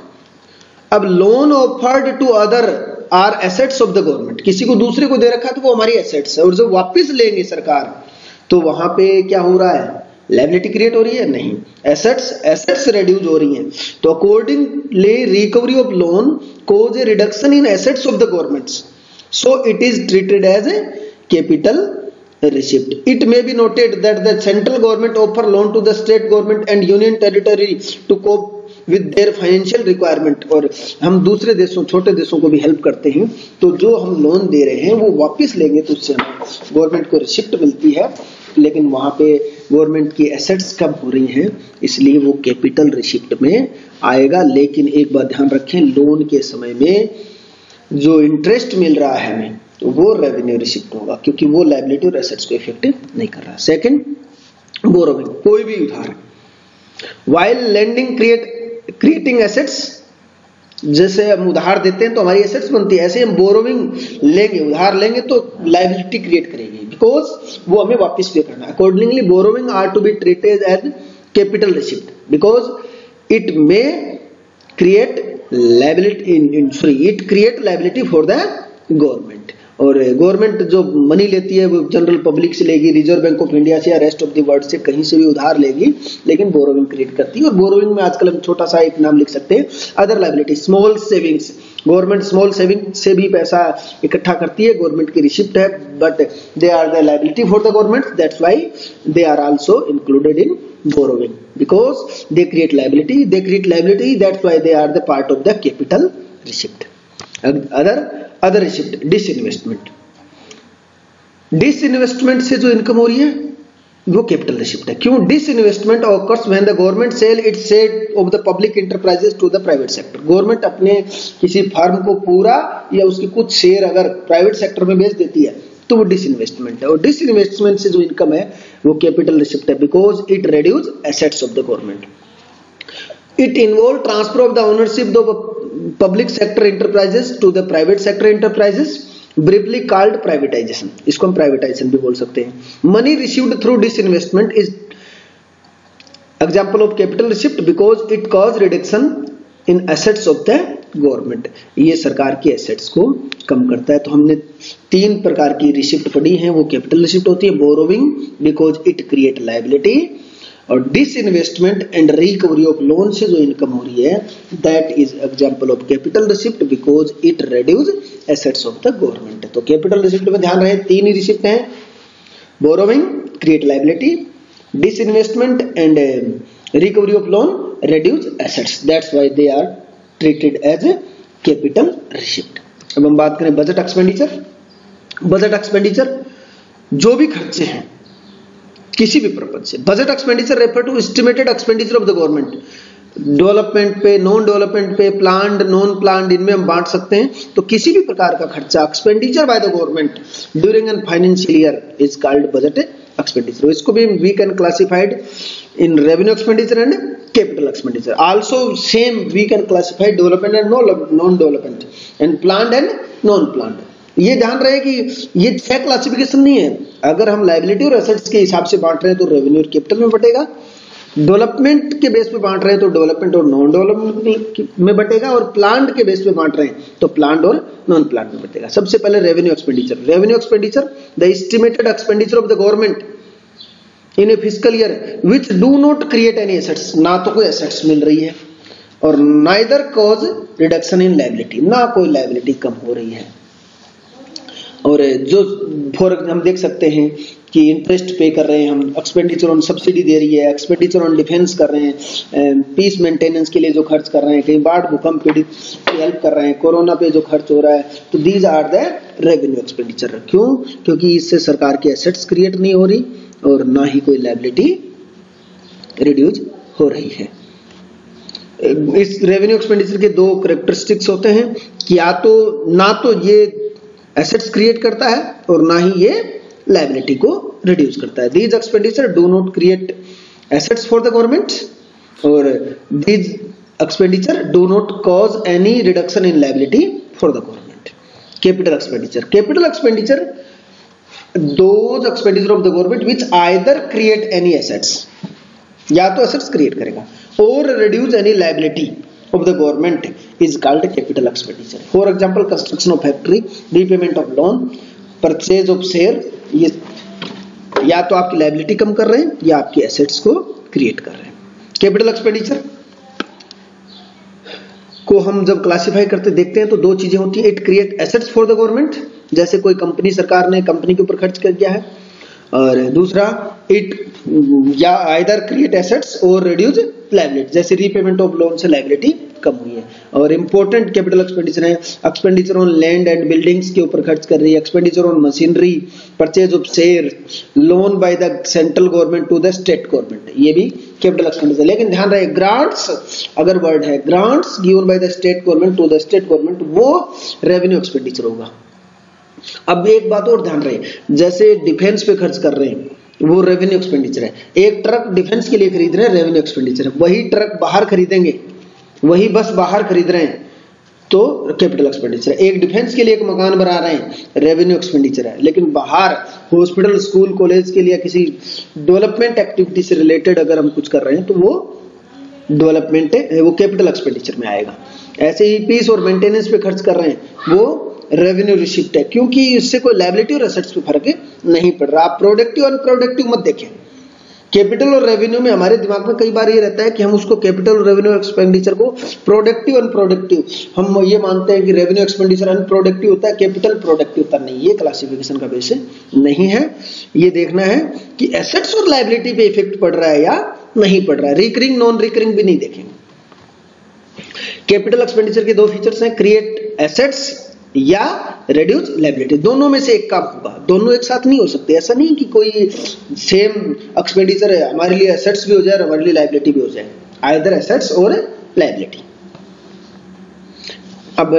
अब loan offered to other are assets of the government, किसी को दूसरे को दे रखा है तो वो हमारी एसेट्स है, और जब वापस लेंगे सरकार तो वहां पे क्या हो रहा है, लायबिलिटी क्रिएट हो रही है, नहीं, एसेट्स रिड्यूस हो रही हैं। तो accordingly recovery of loan cause a reduction in assets of the governments, so it is treated as a capital receipt. It may be noted that the central government offer loan to the state government and union territory to cope with their financial requirement, और हम दूसरे देशों, छोटे देशों को भी help करते हैं, तो जो हम लोन दे रहे हैं वो वापस लेंगे तो उससे हमें गवर्नमेंट को रिसिप्ट मिलती है, लेकिन वहां पे गवर्नमेंट की एसेट्स कम हो रही हैं, इसलिए वो कैपिटल रिसिप्ट में आएगा। लेकिन एक बात ध्यान रखें, लोन के समय में जो इंटरेस्ट मिल रहा है हमें, तो वो रेवेन्यू रिसिप्ट होगा, क्योंकि वो लायबिलिटी और एसेट्स को इफेक्ट नहीं कर रहा। सेकंड, बोरोविंग, कोई भी उधार, वाइल लेंडिंग क्रिएटिंग एसेट्स, जैसे हम उधार देते हैं तो हमारी एसेट्स बनती है, ऐसे हम बोरोविंग लेंगे, उधार लेंगे तो लायबिलिटी क्रिएट करेगी, बिकॉज वो हमें वापस पे करना है। Accordingly borrowing are to be treated as capital receipt because it may create liability it create liability for the government. और गवर्नमेंट जो मनी लेती है वो जनरल पब्लिक से लेगी, रिजर्व बैंक ऑफ इंडिया से या रेस्ट ऑफ द वर्ल्ड से कहीं से भी उधार लेगी, लेकिन बोरोविंग क्रिएट करती है। और बोरोविंग में आजकल हम छोटा सा एक नाम लिख सकते हैं, other liability, small savings, government small saving से भी पैसा इकट्ठा करती है, गवर्नमेंट की रिसिप्ट है, but they are the liability for the government, that's why they are also included in borrowing because they create liability, that's why they are the part of the capital receipt. other receipt, disinvestment से जो income हो रही है वो capital receipt है। क्यों? Disinvestment occurs when the government sell its share of the public enterprises to the private sector. Government अपने किसी फर्म को पूरा या उसके कुछ शेयर अगर प्राइवेट सेक्टर में बेच देती है तो वो डिसइन्वेस्टमेंट है, और डिसइन्वेस्टमेंट से जो इनकम है वो कैपिटल रिसिप्ट है, because it reduce assets of the government. It involve transfer of the ownership of public sector enterprises to the private sector enterprises, briefly called privatisation, इसको हम प्राइवेटाइजेशन भी बोल सकते हैं। Money received through disinvestment is example of capital receipt because it cause reduction in assets of the government, ये सरकार की assets को कम करता है। तो हमने 3 प्रकार की रिसिप्ट पढ़ी हैं, वो कैपिटल रिसिप्ट होती है, borrowing because it create liability, और disinvestment and recovery of loan से जो इनकम हो रही है that is example of capital receipt because it reduce assets of the government. तो कैपिटल रिसिप्ट में ध्यान रहे 3 ही रिसिप्ट हैं, borrowing create liability, disinvestment and recovery of loan reduce assets, that's why they are treated as a capital receipt. अब हम बात करें बजट एक्सपेंडिचर। बजट एक्सपेंडिचर जो भी खर्चे हैं किसी भी पर्पज से, budget expenditure refer to estimated expenditure of the government, development पे, नॉन डेवलपमेंट पे, प्लान्ड, नॉन प्लान्ड, इनमें हम बांट सकते हैं। तो किसी भी प्रकार का खर्चा expenditure by the government during an financial year is called budget expenditure. इसको भी we can classified in revenue expenditure and capital expenditure. Also same we can classify development and non-development and planned and non-planned. ये ध्यान रहे कि ये 6 classification नहीं है। अगर हम लायबिलिटी और एसेट्स के हिसाब से बांट रहे हैं तो रेवेन्यू और कैपिटल में बटेगा, डेवलपमेंट के बेस पे बांट रहे हैं तो डेवलपमेंट और नॉन डेवलपमेंट में बटेगा, और प्लान्ड के बेस पे बांट रहे हैं तो प्लान्ड और नॉन प्लान्ड में बटेगा। सबसे पहले revenue expenditure. Revenue expenditure the estimated expenditure of the government in A fiscal year which do not create any assets, ना तो कोई एसेट्स मिल रही है और neither cause reduction in liability, ना कोई लायबिलिटी कम हो रही है। और जो फॉर हम देख सकते हैं कि इंटरेस्ट पे कर रहे हैं हम, एक्सपेंडिचर ऑन सब्सिडी दे रही है, एक्सपेंडिचर ऑन डिफेंस कर रहे हैं, पीस मेंटेनेंस के लिए जो खर्च कर रहे हैं, कहीं बाढ़ भूकंप पीड़ित की हेल्प कर रहे हैं, कोरोना पे जो खर्च हो रहा है, तो these are the revenue expenditure. क्यों? क्योंकि इससे सरकार की एसेट्स क्रिएट नहीं हो रही और ना ही कोई लायबिलिटी रिड्यूस हो रही है। इस रेवेन्यू एक्सपेंडिचर के 2 कैरेक्टरिस्टिक्स होते हैं कि या तो ना तो ये एसेट्स क्रिएट करता है और ना ही ये लायबिलिटी को रिड्यूस करता है। These expenditure do not create assets for the government और these expenditure do not cause any reduction in liability for the government. Capital expenditure. Capital expenditure those expenditure of the government which either create any assets, या तो assets create करेगा, or reduce any liability, of the government is called capital expenditure. For example, construction of factory, repayment of loan, purchase of share, ये या तो आपकी liability कम कर रहे हैं या आपकी एसेट्स को क्रिएट कर रहे हैं। कैपिटल एक्सपेंडिचर को हम जब क्लासिफाई करते देखते हैं तो दो चीजें होती हैं, it create assets for the government, जैसे कोई कंपनी, सरकार ने कंपनी के ऊपर खर्च कर दिया है, और दूसरा इट या आइदर क्रिएट एसेट्स और रिड्यूस लायबिलिटी, जैसे रीपेमेंट ऑफ लोन से लायबिलिटी कम हुई है। और इंपॉर्टेंट कैपिटल एक्सपेंडिचर है expenditure on land and buildings के ऊपर खर्च कर रही है, expenditure on machinery, purchase of share, loan by the central government to the state government, ये भी कैपिटल एक्सपेंडिचर। लेकिन ध्यान रहे ग्रांट्स अगर वर्ड है, grants given by the state government to the state government, वो रेवेन्यू एक्सपेंडिचर होगा। अब एक बात और ध्यान रहे, जैसे डिफेंस पे खर्च कर रहे हैं वो रेवेन्यू एक्सपेंडिचर है, एक ट्रक डिफेंस के लिए खरीद रहे हैं रेवेन्यू एक्सपेंडिचर है, वही ट्रक बाहर खरीदेंगे, वही बस बाहर खरीद रहे हैं तो कैपिटल एक्सपेंडिचर है। एक डिफेंस के लिए एक मकान बना रहे हैं रेवेन्यू एक्सपेंडिचर है, लेकिन बाहर हॉस्पिटल, स्कूल, कॉलेज के लिए किसी डेवलपमेंट एक्टिविटी से रिलेटेड अगर हम कुछ कर रहे हैं तो वो डेवलपमेंट है, वो कैपिटल एक्सपेंडिचर में आएगा। ऐसे ही पीस और मेंटेनेंस पे खर्च कर रहे हैं वो रेवेन्यू रिसिप्ट है, क्योंकि इससे कोई लायबिलिटी और एसेट्स पे फर्क नहीं पड़ रहा। आप प्रोडक्टिव और अनप्रोडक्टिव मत देखें। कैपिटल और रेवेन्यू में हमारे दिमाग में कई बार ये रहता है कि हम उसको कैपिटल और रेवेन्यू एक्सपेंडिचर को प्रोडक्टिव अनप्रोडक्टिव, हम ये मानते हैं कि रेवेन्यू एक्सपेंडिचर अनप्रोडक्टिव होता है, कैपिटल प्रोडक्टिव होता नहीं। ये क्लासिफिकेशन का बेस नहीं है। ये देखना है कि एसेट्स और लायबिलिटी पे इफेक्ट पड़ रहा है या नहीं पड़ रहा है। रिकरिंग नॉन रिकरिंग भी नहीं देखेंगे। कैपिटल एक्सपेंडिचर के दो फीचर्स हैं, क्रिएट एसेट्स या रिड्यूस लायबिलिटी। दोनों में से एक काम होगा, दोनों एक साथ नहीं हो सकते। ऐसा नहीं कि कोई सेम एक्सपेंडिचर है, हमारे लिए एसेट्स भी हो जाए और हमारे लिए लायबिलिटी भी हो जाए, आइदर एसेट्स और लायबिलिटी। अब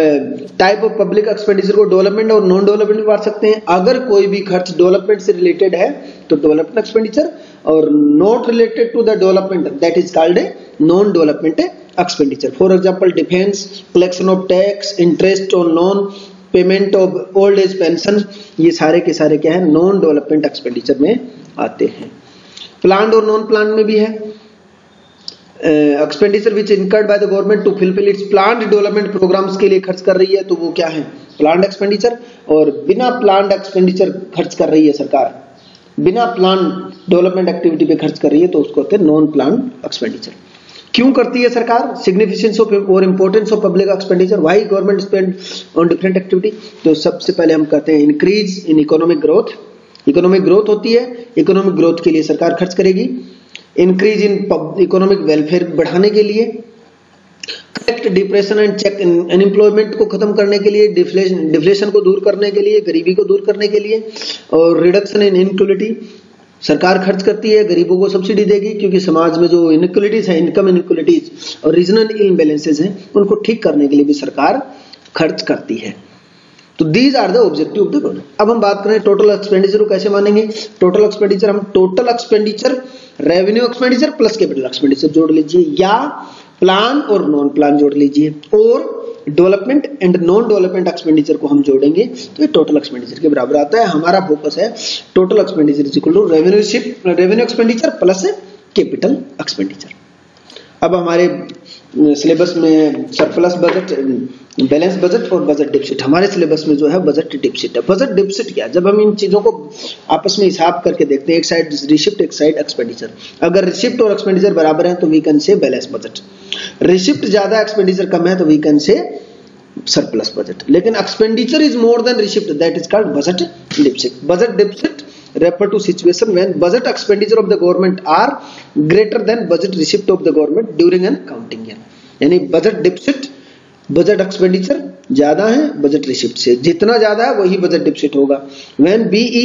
टाइप ऑफ पब्लिक एक्सपेंडिचर को डेवलपमेंट और नॉन डेवलपमेंट बांट सकते हैं। अगर कोई भी खर्च डेवलपमेंट से रिलेटेड है तो डेवलपमेंट एक्सपेंडिचर, और not related to the development that is called a non development expenditure. For example defence, collection of tax, interest on loan, payment of old age pension, ये सारे के सारे क्या है, नॉन डेवलपमेंट एक्सपेंडिचर में आते हैं। प्लान्ड और नॉन प्लान्ड में भी है। Expenditure which incurred by the government to fulfil its planned development programmes के लिए खर्च कर रही है तो वो क्या है, प्लान्ड एक्सपेंडिचर। और बिना प्लान्ड एक्सपेंडिचर खर्च कर रही है सरकार, बिना प्लान डेवलपमेंट एक्टिविटी पे खर्च कर रही है तो उसको कहते हैं नॉन प्लान एक्सपेंडिचर। क्यों करती है सरकार? सिग्निफिकेंस ऑफ और importance of public expenditure, why government spend on different activity. तो सबसे पहले हम कहते हैं increase in economic growth. Economic growth होती है, इकोनॉमिक ग्रोथ के लिए सरकार खर्च करेगी। इंक्रीज इन इकोनॉमिक वेलफेयर बढ़ाने के लिए, correct depression and check unemployment को खत्म करने के लिए, डिफ्लेशन को दूर करने के लिए, गरीबी को दूर करने के लिए, और रिडक्शन इन इनइक्वालिटी सरकार खर्च करती है, गरीबों को सब्सिडी देगी क्योंकि समाज में जो इनइक्वालिटीज है, इनकम इनइक्वालिटीज और रीजनल इम्बैलेंसेज हैं उनको ठीक करने के लिए भी सरकार खर्च करती है। तो these are the objective of the government. अब हम बात करें टोटल एक्सपेंडिचर को कैसे मानेंगे। टोटल एक्सपेंडिचर हम total expenditure revenue expenditure plus capital expenditure जोड़ लीजिए, या प्लान और नॉन प्लान जोड़ लीजिए, और development and non development expenditure को हम जोड़ेंगे तो ये टोटल एक्सपेंडिचर के बराबर आता है। हमारा फोकस है total expenditure is equal to revenue expenditure plus capital expenditure. अब हमारे सिलेबस में सरप्लस बजट, बैलेंस बजट और बजट डिफिसिट, हमारे सिलेबस में जो है बजट डिफिसिट है। बजट डिफिसिट क्या है? जब हम इन चीजों को आपस में हिसाब करके देखते हैं, एक साइड रिसिप्ट एक साइड एक्सपेंडिचर, अगर रिसिप्ट और एक्सपेंडिचर बराबर है तो we can say balance budget. Receipt ज्यादा एक्सपेंडिचर कम है तो we can say surplus budget. लेकिन expenditure is more than receipt that is called budget deficit. Budget deficit refer to situation when budget expenditure of the government are greater than budget receipt of the government during an accounting year। यानी budget deficit, budget expenditure ज्यादा है budget receipt से, जितना ज्यादा है वही budget deficit होगा। when BE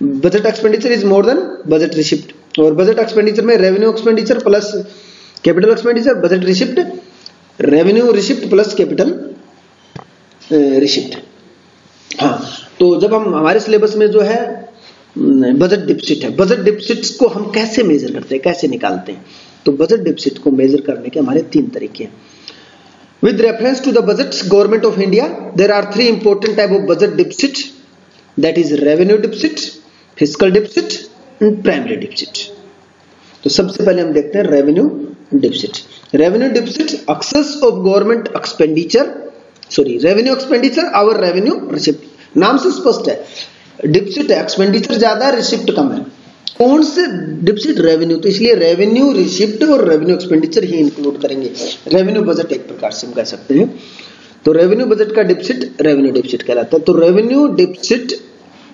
budget expenditure is more then budget receipt, और बजट एक्सपेंडिचर में revenue expenditure plus capital expenditure, budget receipt revenue receipt plus capital receipt. हाँ, तो जब हम हमारे सिलेबस में जो है बजट डिफिसिट है, बजट डिफिसिट को हम कैसे मेजर करते हैं, कैसे निकालते हैं? तो बजट डिफिसिट को मेजर करने के हमारे 3 तरीके हैं। With reference to the budget government of India there are 3 important type of budget deficit, that is revenue deficit, fiscal deficit and primary deficit. तो सबसे पहले हम देखते हैं revenue deficit. Revenue deficit excess of government expenditure, sorry revenue expenditure और revenue receipt. नाम से स्पष्ट है, डिफिसिट एक्सपेंडिचर ज्यादा है, रिसिप्ट कम है। कौन से डिफिसिट? रेवेन्यू। तो इसलिए रेवेन्यू रिसिप्ट और रेवेन्यू एक्सपेंडिचर ही इंक्लूड करेंगे। रेवेन्यू बजट एक प्रकार से हम कह सकते हैं। तो रेवेन्यू बजट का डिफिसिट रेवेन्यू डिफिसिट कहलाता है। तो revenue deficit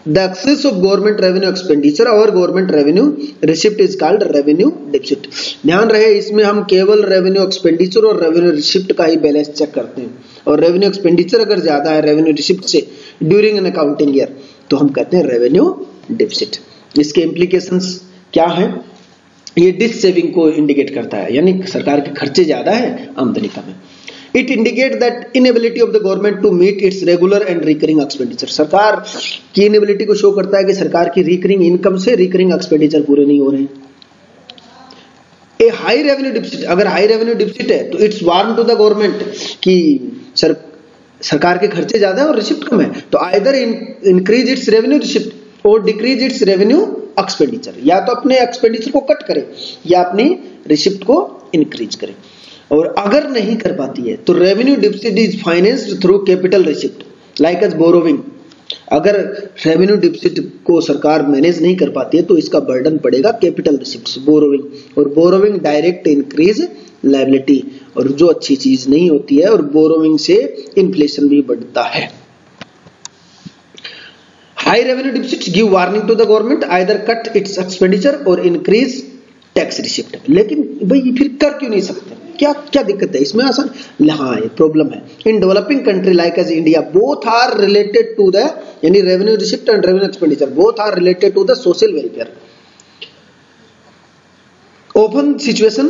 the excess of government revenue expenditure और government revenue receipt is called revenue deficit. ध्यान रहे, इसमें हम केवल रेवेन्यू एक्सपेंडिचर और रेवेन्यू रिसिप्ट का ही बैलेंस चेक करते हैं, और रेवेन्यू एक्सपेंडिचर अगर ज्यादा है रेवेन्यू रिसिप्ट से ड्यूरिंग एन अकाउंटिंग ईयर तो हम कहते हैं रेवेन्यू डिफिसिट। इसके इम्प्लीकेशंस क्या है? ये डिस सेविंग को इंडिकेट करता है, यानी सरकार के खर्चे ज्यादा है, आमदनी कम है। It indicates that inability of the government to meet its regular and recurring expenditure। सरकार की इनेबिलिटी को शो करता है कि सरकार की रिकरिंग इनकम से रिकरिंग एक्सपेंडिचर पूरे नहीं हो रहे हैं। ए हाई रेवेन्यू डिफिसिट, अगर हाई रेवेन्यू डिफिसिट है तो it's warn to the government कि सरकार के खर्चे ज्यादा है और रिसिप्ट कम है, तो either increase its revenue receipt और डिक्रीज इट्स रेवेन्यू एक्सपेंडिचर, या तो अपने एक्सपेंडिचर को कट करे या अपनी रिसिप्ट को इंक्रीज करे। और अगर नहीं कर पाती है तो revenue deficit is financed through capital receipt like as borrowing. अगर रेवेन्यू डिफिसिट को सरकार मैनेज नहीं कर पाती है तो इसका बर्डन पड़ेगा कैपिटल रिसिप्ट से, बोरोविंग, और बोरोविंग डायरेक्ट इंक्रीज लायबिलिटी, और जो अच्छी चीज नहीं होती है, और बोरोविंग से इन्फ्लेशन भी बढ़ता है। High revenue deficit give warning to the government either cut its expenditure और इंक्रीज टैक्स रिसिप्ट। लेकिन भाई फिर कर क्यों नहीं सकते? क्या क्या दिक्कत है इसमें? आसान, हाँ ये प्रॉब्लम है। In developing country like as India both are related to the, यानी revenue receipt and revenue expenditure both are related to the social welfare. Open situation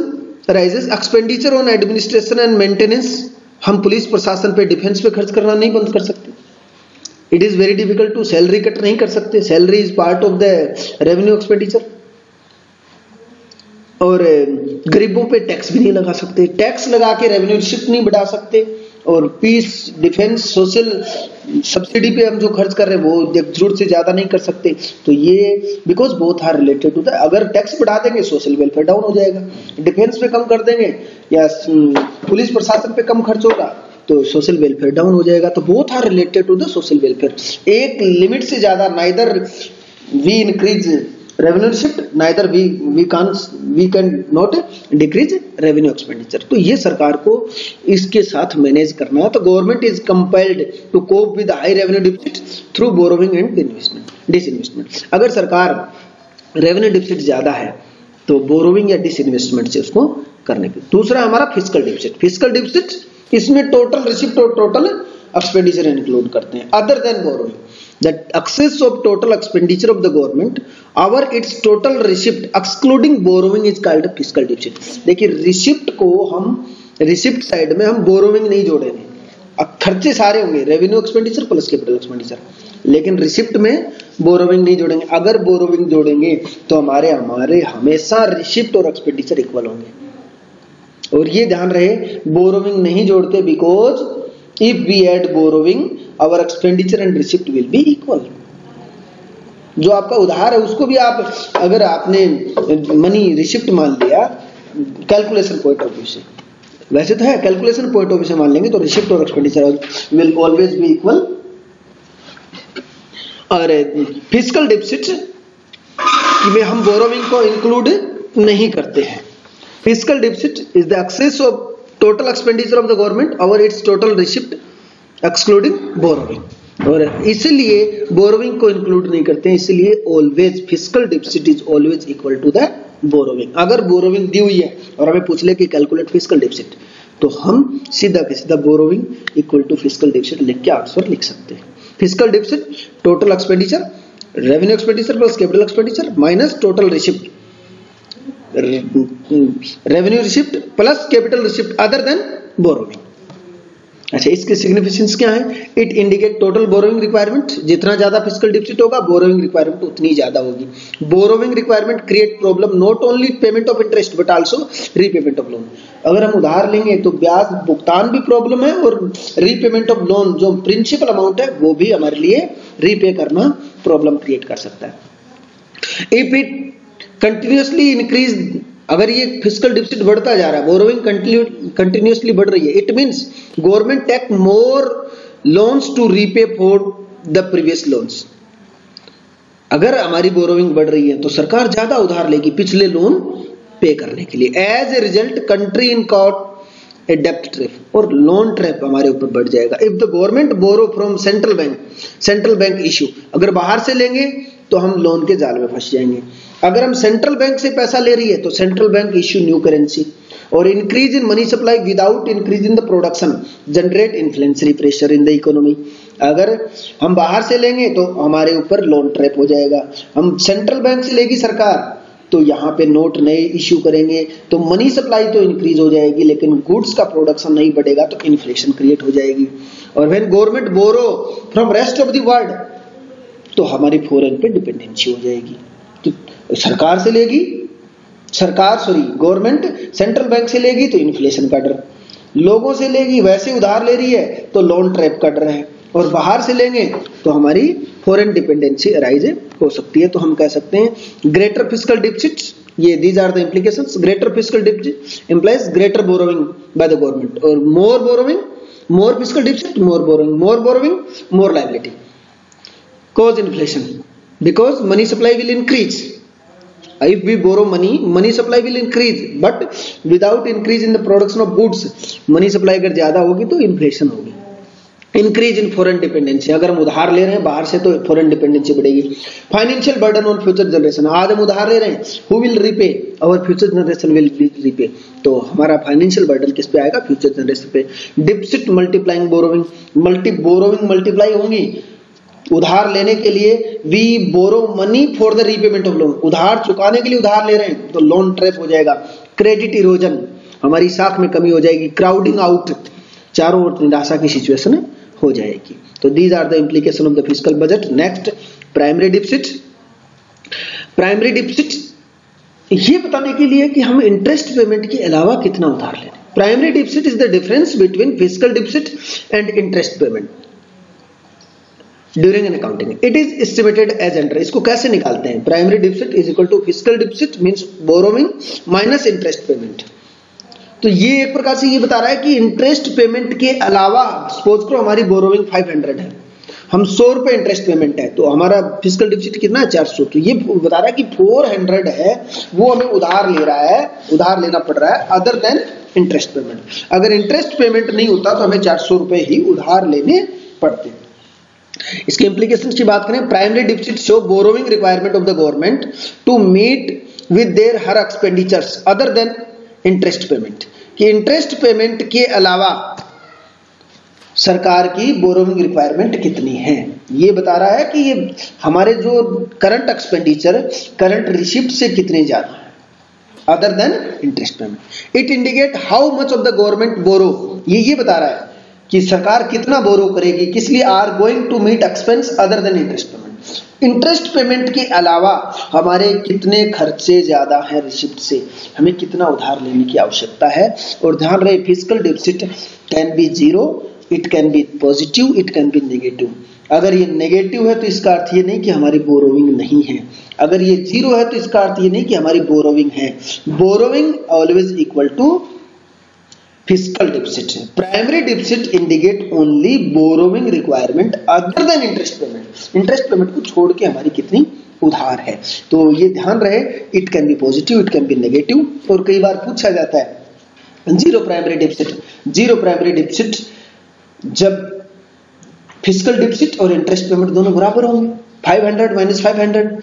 raises expenditure on administration and maintenance. हम police प्रशासन पे, defence पे खर्च करना नहीं बंद कर सकते। It is very difficult to, salary cut नहीं कर सकते, salary is part of the revenue expenditure. और गरीबों पे टैक्स भी नहीं लगा सकते, टैक्स लगा के रेवेन्यू रिसिप्ट नहीं बढ़ा सकते, और पीस, डिफेंस, सोशल सब्सिडी पे हम जो खर्च कर रहे हैं वो जरूरत से ज्यादा नहीं कर सकते। तो ये because both are related to the, अगर टैक्स बढ़ा देंगे सोशल वेलफेयर डाउन हो जाएगा, डिफेंस पे कम कर देंगे या पुलिस प्रशासन पे कम खर्च होगा तो सोशल वेलफेयर डाउन हो जाएगा। तो both are related to the social welfare. एक लिमिट से ज्यादा, neither we increase revenue receipt neither we can not decrease revenue expenditure. तो ये सरकार को इसके साथ मैनेज करना है। तो government is compelled to cope with high revenue deficit through borrowing and disinvestment. अगर सरकार रेवेन्यू डिफिसिट ज्यादा है तो बोरोविंग या डिसइन्वेस्टमेंट से उसको करने की। दूसरा हमारा फिस्कल डिफिसिट। फिस्कल डिफिसिट इसमें टोटल रिसिप्ट और टोटल एक्सपेंडिचर इंक्लूड करते हैं other than borrowing. That excess of total expenditure of the government over its total receipt excluding borrowing is called fiscal deficit। देखिए रिसिप्ट को हम, receipt side में हम borrowing नहीं जोड़ेंगे, अब खर्चे सारे होंगे revenue expenditure plus capital expenditure, लेकिन रिसिप्ट में बोरोविंग नहीं जोड़ेंगे। अगर बोरोविंग जोड़ेंगे तो हमारे हमेशा रिसिप्ट और एक्सपेंडिचर इक्वल होंगे। और ये ध्यान रहे, बोरोविंग नहीं जोड़ते because if we add borrowing our expenditure and receipt will be equal। जो आपका उधार है उसको भी आप, अगर आपने मनी रिसिप्ट मान लिया कैलकुलेशन पॉइंट ऑफ व्यू से, वैसे तो है कैलकुलेशन पॉइंट ऑफ व्यू से मान लेंगे तो रिसिप्ट और expenditure will always be equal. और फिस्कल डिफिसिट में हम बोरोविंग को इंक्लूड नहीं करते हैं। Fiscal deficit is the excess of total expenditure of the government और its total receipt excluding borrowing. और इसलिए बोरोविंग को इंक्लूड नहीं करते हैं, इसलिए always fiscal deficit is always equal to the borrowing. अगर बोरोविंग दी हुई है और हमें पूछ ले कि कैलकुलेट फिस्कल डिफिसिट, तो हम सीधा के सीधा borrowing equal to fiscal deficit लिख के आंसर लिख सकते हैं। Fiscal deficit total expenditure, revenue expenditure plus capital expenditure minus total receipt, revenue receipt plus capital receipt other than borrowing. अच्छा, इसके सिग्निफिकेंस क्या है? It indicate total borrowing requirement. जितना ज्यादा फिस्कल डिफिसिट होगा बोरोविंग रिक्वायरमेंट उतनी ज्यादा होगी। Borrowing requirement create problem not only payment of interest but also repayment of loan. अगर हम उधार लेंगे तो ब्याज भुगतान भी प्रॉब्लम है, और रीपेमेंट ऑफ लोन जो प्रिंसिपल अमाउंट है वो भी हमारे लिए रीपे करना प्रॉब्लम क्रिएट कर सकता है। इफ इट continuously increase अगर ये फिस्कल डिफिसिट बढ़ता जा रहा है, बोरोइंग कंटिन्यूसली बढ़ रही है, it means government take more loans to repay for the previous loans. अगर हमारी बोरोइंग बढ़ रही है तो सरकार ज्यादा उधार लेगी पिछले लोन पे करने के लिए। As a result country in caught a डेब्ट ट्रैप, और लोन ट्रैप हमारे ऊपर बढ़ जाएगा। If the government borrow from central bank issue, अगर बाहर से लेंगे तो हम लोन के जाल में फंस जाएंगे। अगर हम सेंट्रल बैंक से पैसा ले रही है तो central bank issue new currency, और increase in money supply without increase in the production generate inflationary pressure in the economy. अगर हम बाहर से लेंगे तो हमारे ऊपर लोन ट्रैप हो जाएगा। हम सेंट्रल बैंक से लेगी सरकार तो यहाँ पे नोट नए इश्यू करेंगे तो मनी सप्लाई तो इंक्रीज हो जाएगी, लेकिन गुड्स का प्रोडक्शन नहीं बढ़ेगा तो इन्फ्लेशन क्रिएट हो जाएगी। और when government borrow from rest of the world तो हमारी फॉरेन पे डिपेंडेंसी हो जाएगी। तो सरकार से लेगी, गवर्नमेंट सेंट्रल बैंक से लेगी तो इन्फ्लेशन का डर, लोगों से लेगी वैसे उधार ले रही है तो लोन ट्रैप का डर है, और बाहर से लेंगे तो हमारी फॉरेन डिपेंडेंसी अराइज हो सकती है। तो हम कह सकते हैं ग्रेटर फिस्कल डिफिसिट, ये these are the implications. Greater fiscal deficit implies greater borrowing by the government, और more borrowing more fiscal deficit, more borrowing more liability, cause inflation because money supply will increase. If we borrow money supply will increase, but without increase in the production of goods, money supply अगर ज्यादा होगी तो inflation होगी। Increase in foreign dependency, अगर हम उधार ले रहे हैं बाहर से तो फॉरेन डिपेंडेंसी बढ़ेगी। Financial burden on future generation, आज हम उधार ले रहे हैं, who will repay, our future generation will repay, तो हमारा फाइनेंशियल बर्डन किस पे आएगा, फ्यूचर जनरेशन पे। Deficit multiplying borrowing, borrowing multiply होंगी उधार लेने के लिए। We borrow money for the repayment of loan, उधार चुकाने के लिए उधार ले रहे हैं तो लोन ट्रैप हो जाएगा। क्रेडिट इरोजन, हमारी साख में कमी हो जाएगी। क्राउडिंग आउट, चारों ओर निराशा की सिचुएशन हो जाएगी। तो these are the implication of the fiscal budget. Next, primary deficit. Primary deficit ये बताने के लिए कि हम इंटरेस्ट पेमेंट के अलावा कितना उधार ले रहे हैं। Primary deficit is the difference between fiscal deficit and interest payment during an accounting. It is estimated as under, इसको कैसे निकालते हैं, primary deficit is equal to fiscal deficit means borrowing minus interest payment. तो ये एक प्रकार से ये बता रहा है कि इंटरेस्ट पेमेंट के अलावा, सपोज करो हमारी बोरोइंग 500 है, हम 100 रुपए इंटरेस्ट पेमेंट है, तो हमारा फिस्कल डिफिसिट कितना है 400। तो ये बता रहा है कि 400 है वो हमें उधार ले रहा है, उधार लेना पड़ रहा है अदर देन इंटरेस्ट पेमेंट। अगर इंटरेस्ट पेमेंट नहीं होता तो हमें 400 रुपए ही उधार लेने पड़ते। इसके इंप्लीकेशंस की बात करें, primary deficit show borrowing requirement of the government to meet with their हर expenditures other than interest payment, कि इंटरेस्ट पेमेंट के अलावा सरकार की बोरोइंग रिक्वायरमेंट कितनी है। ये बता रहा है कि ये हमारे जो करंट एक्सपेंडिचर, करंट रिसिप्ट से कितने ज्यादा है other than interest payment. It indicate how much of the government borrow, ये बता रहा है कि सरकार कितना बोरो करेगी, किस लिए, are going to meet expense other than interest payment. Interest payment के अलावा हमारे कितने खर्चे ज्यादा है रिसिप्ट से, हमें कितना उधार लेने की आवश्यकता है। और ध्यान रहे fiscal deficit can be zero, it can be positive, it can be negative. अगर ये नेगेटिव है तो इसका अर्थ ये नहीं कि हमारी बोरोइंग नहीं है, अगर ये जीरो है तो इसका अर्थ ये नहीं कि हमारी बोरोइंग है। Borrowing always equal to fiscal deficit. Primary deficit indicate only borrowing requirement other than interest payment, interest payment को छोड़ के हमारी कितनी उधार है। तो ये ध्यान रहे, it can be positive, it can be negative. और कई बार पूछा जाता है जीरो प्राइमरी डिफिसिट जब फिस्कल डिफिसिट और इंटरेस्ट पेमेंट दोनों बराबर होंगे, 500 माइनस 500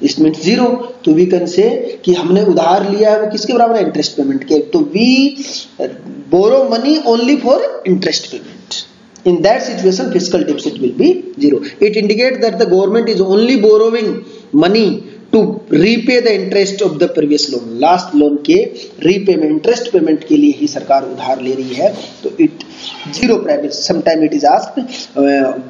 इट मीन्स जीरो। तो वी कैन से कि हमने उधार लिया है वो किसके बराबर है, इंटरेस्ट पेमेंट के। तो we borrow money only for interest payment, in that situation fiscal deficit will be zero. It indicates that the government is only borrowing money to repay the interest of the previous loan. Last loan के repayment, interest payment के लिए ही सरकार उधार ले रही है। तो it zero primary, sometime it is asked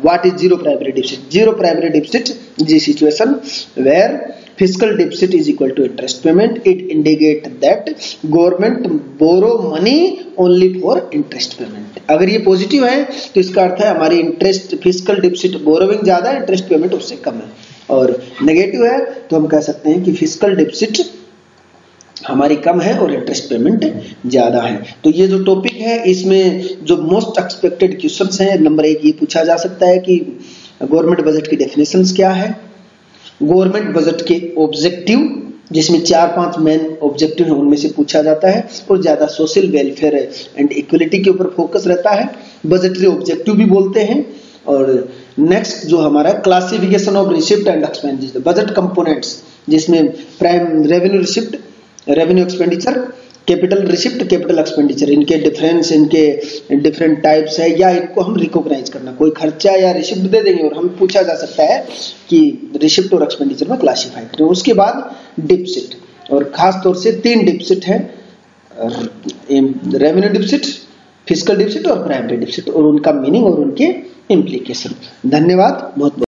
what is zero primary deficit. Zero primary deficit is a situation where fiscal deficit is equal to interest payment. It indicates that government borrow money only for interest payment. अगर ये positive है तो इसका अर्थ है हमारी interest fiscal deficit borrowing ज्यादा है, interest payment उससे कम है। और नेगेटिव है तो हम कह सकते हैं कि फिस्कल डिफिसिट हमारी कम है और इंटरेस्ट पेमेंट ज्यादा है। तो ये जो टॉपिक है इसमें जो मोस्ट एक्सपेक्टेड क्वेश्चंस हैं, नंबर 1 ये पूछा जा सकता है कि गवर्नमेंट बजट की डेफिनेशंस क्या है, गवर्नमेंट बजट के ऑब्जेक्टिव, जिसमें 4-5 मेन ऑब्जेक्टिव हैं उनमें से पूछा जाता है, और ज्यादा सोशल वेलफेयर एंड इक्वलिटी के ऊपर फोकस रहता है, बजटरी ऑब्जेक्टिव भी बोलते हैं। और नेक्स्ट जो हमारा classification of receipt and expenditure, budget components, जिसमें prime revenue receipt, revenue expenditure, capital receipt, capital expenditure, इनके डिफरेंस, इनके डिफरेंट टाइप्स है, या इनको हम रिकॉग्नाइज करना, कोई खर्चा या रिसिप्ट दे देंगे और हमें पूछा जा सकता है कि रिसिप्ट और एक्सपेंडिचर में क्लासिफाई करें। उसके बाद डिपसिट, और खास तौर से 3 डिपसिट है, रेवेन्यू डिपसिट, फिस्कल डिपसिट और प्राइमरी डिपसिट, और उनका मीनिंग और उनके इम्प्लीकेशन। धन्यवाद बहुत बहुत।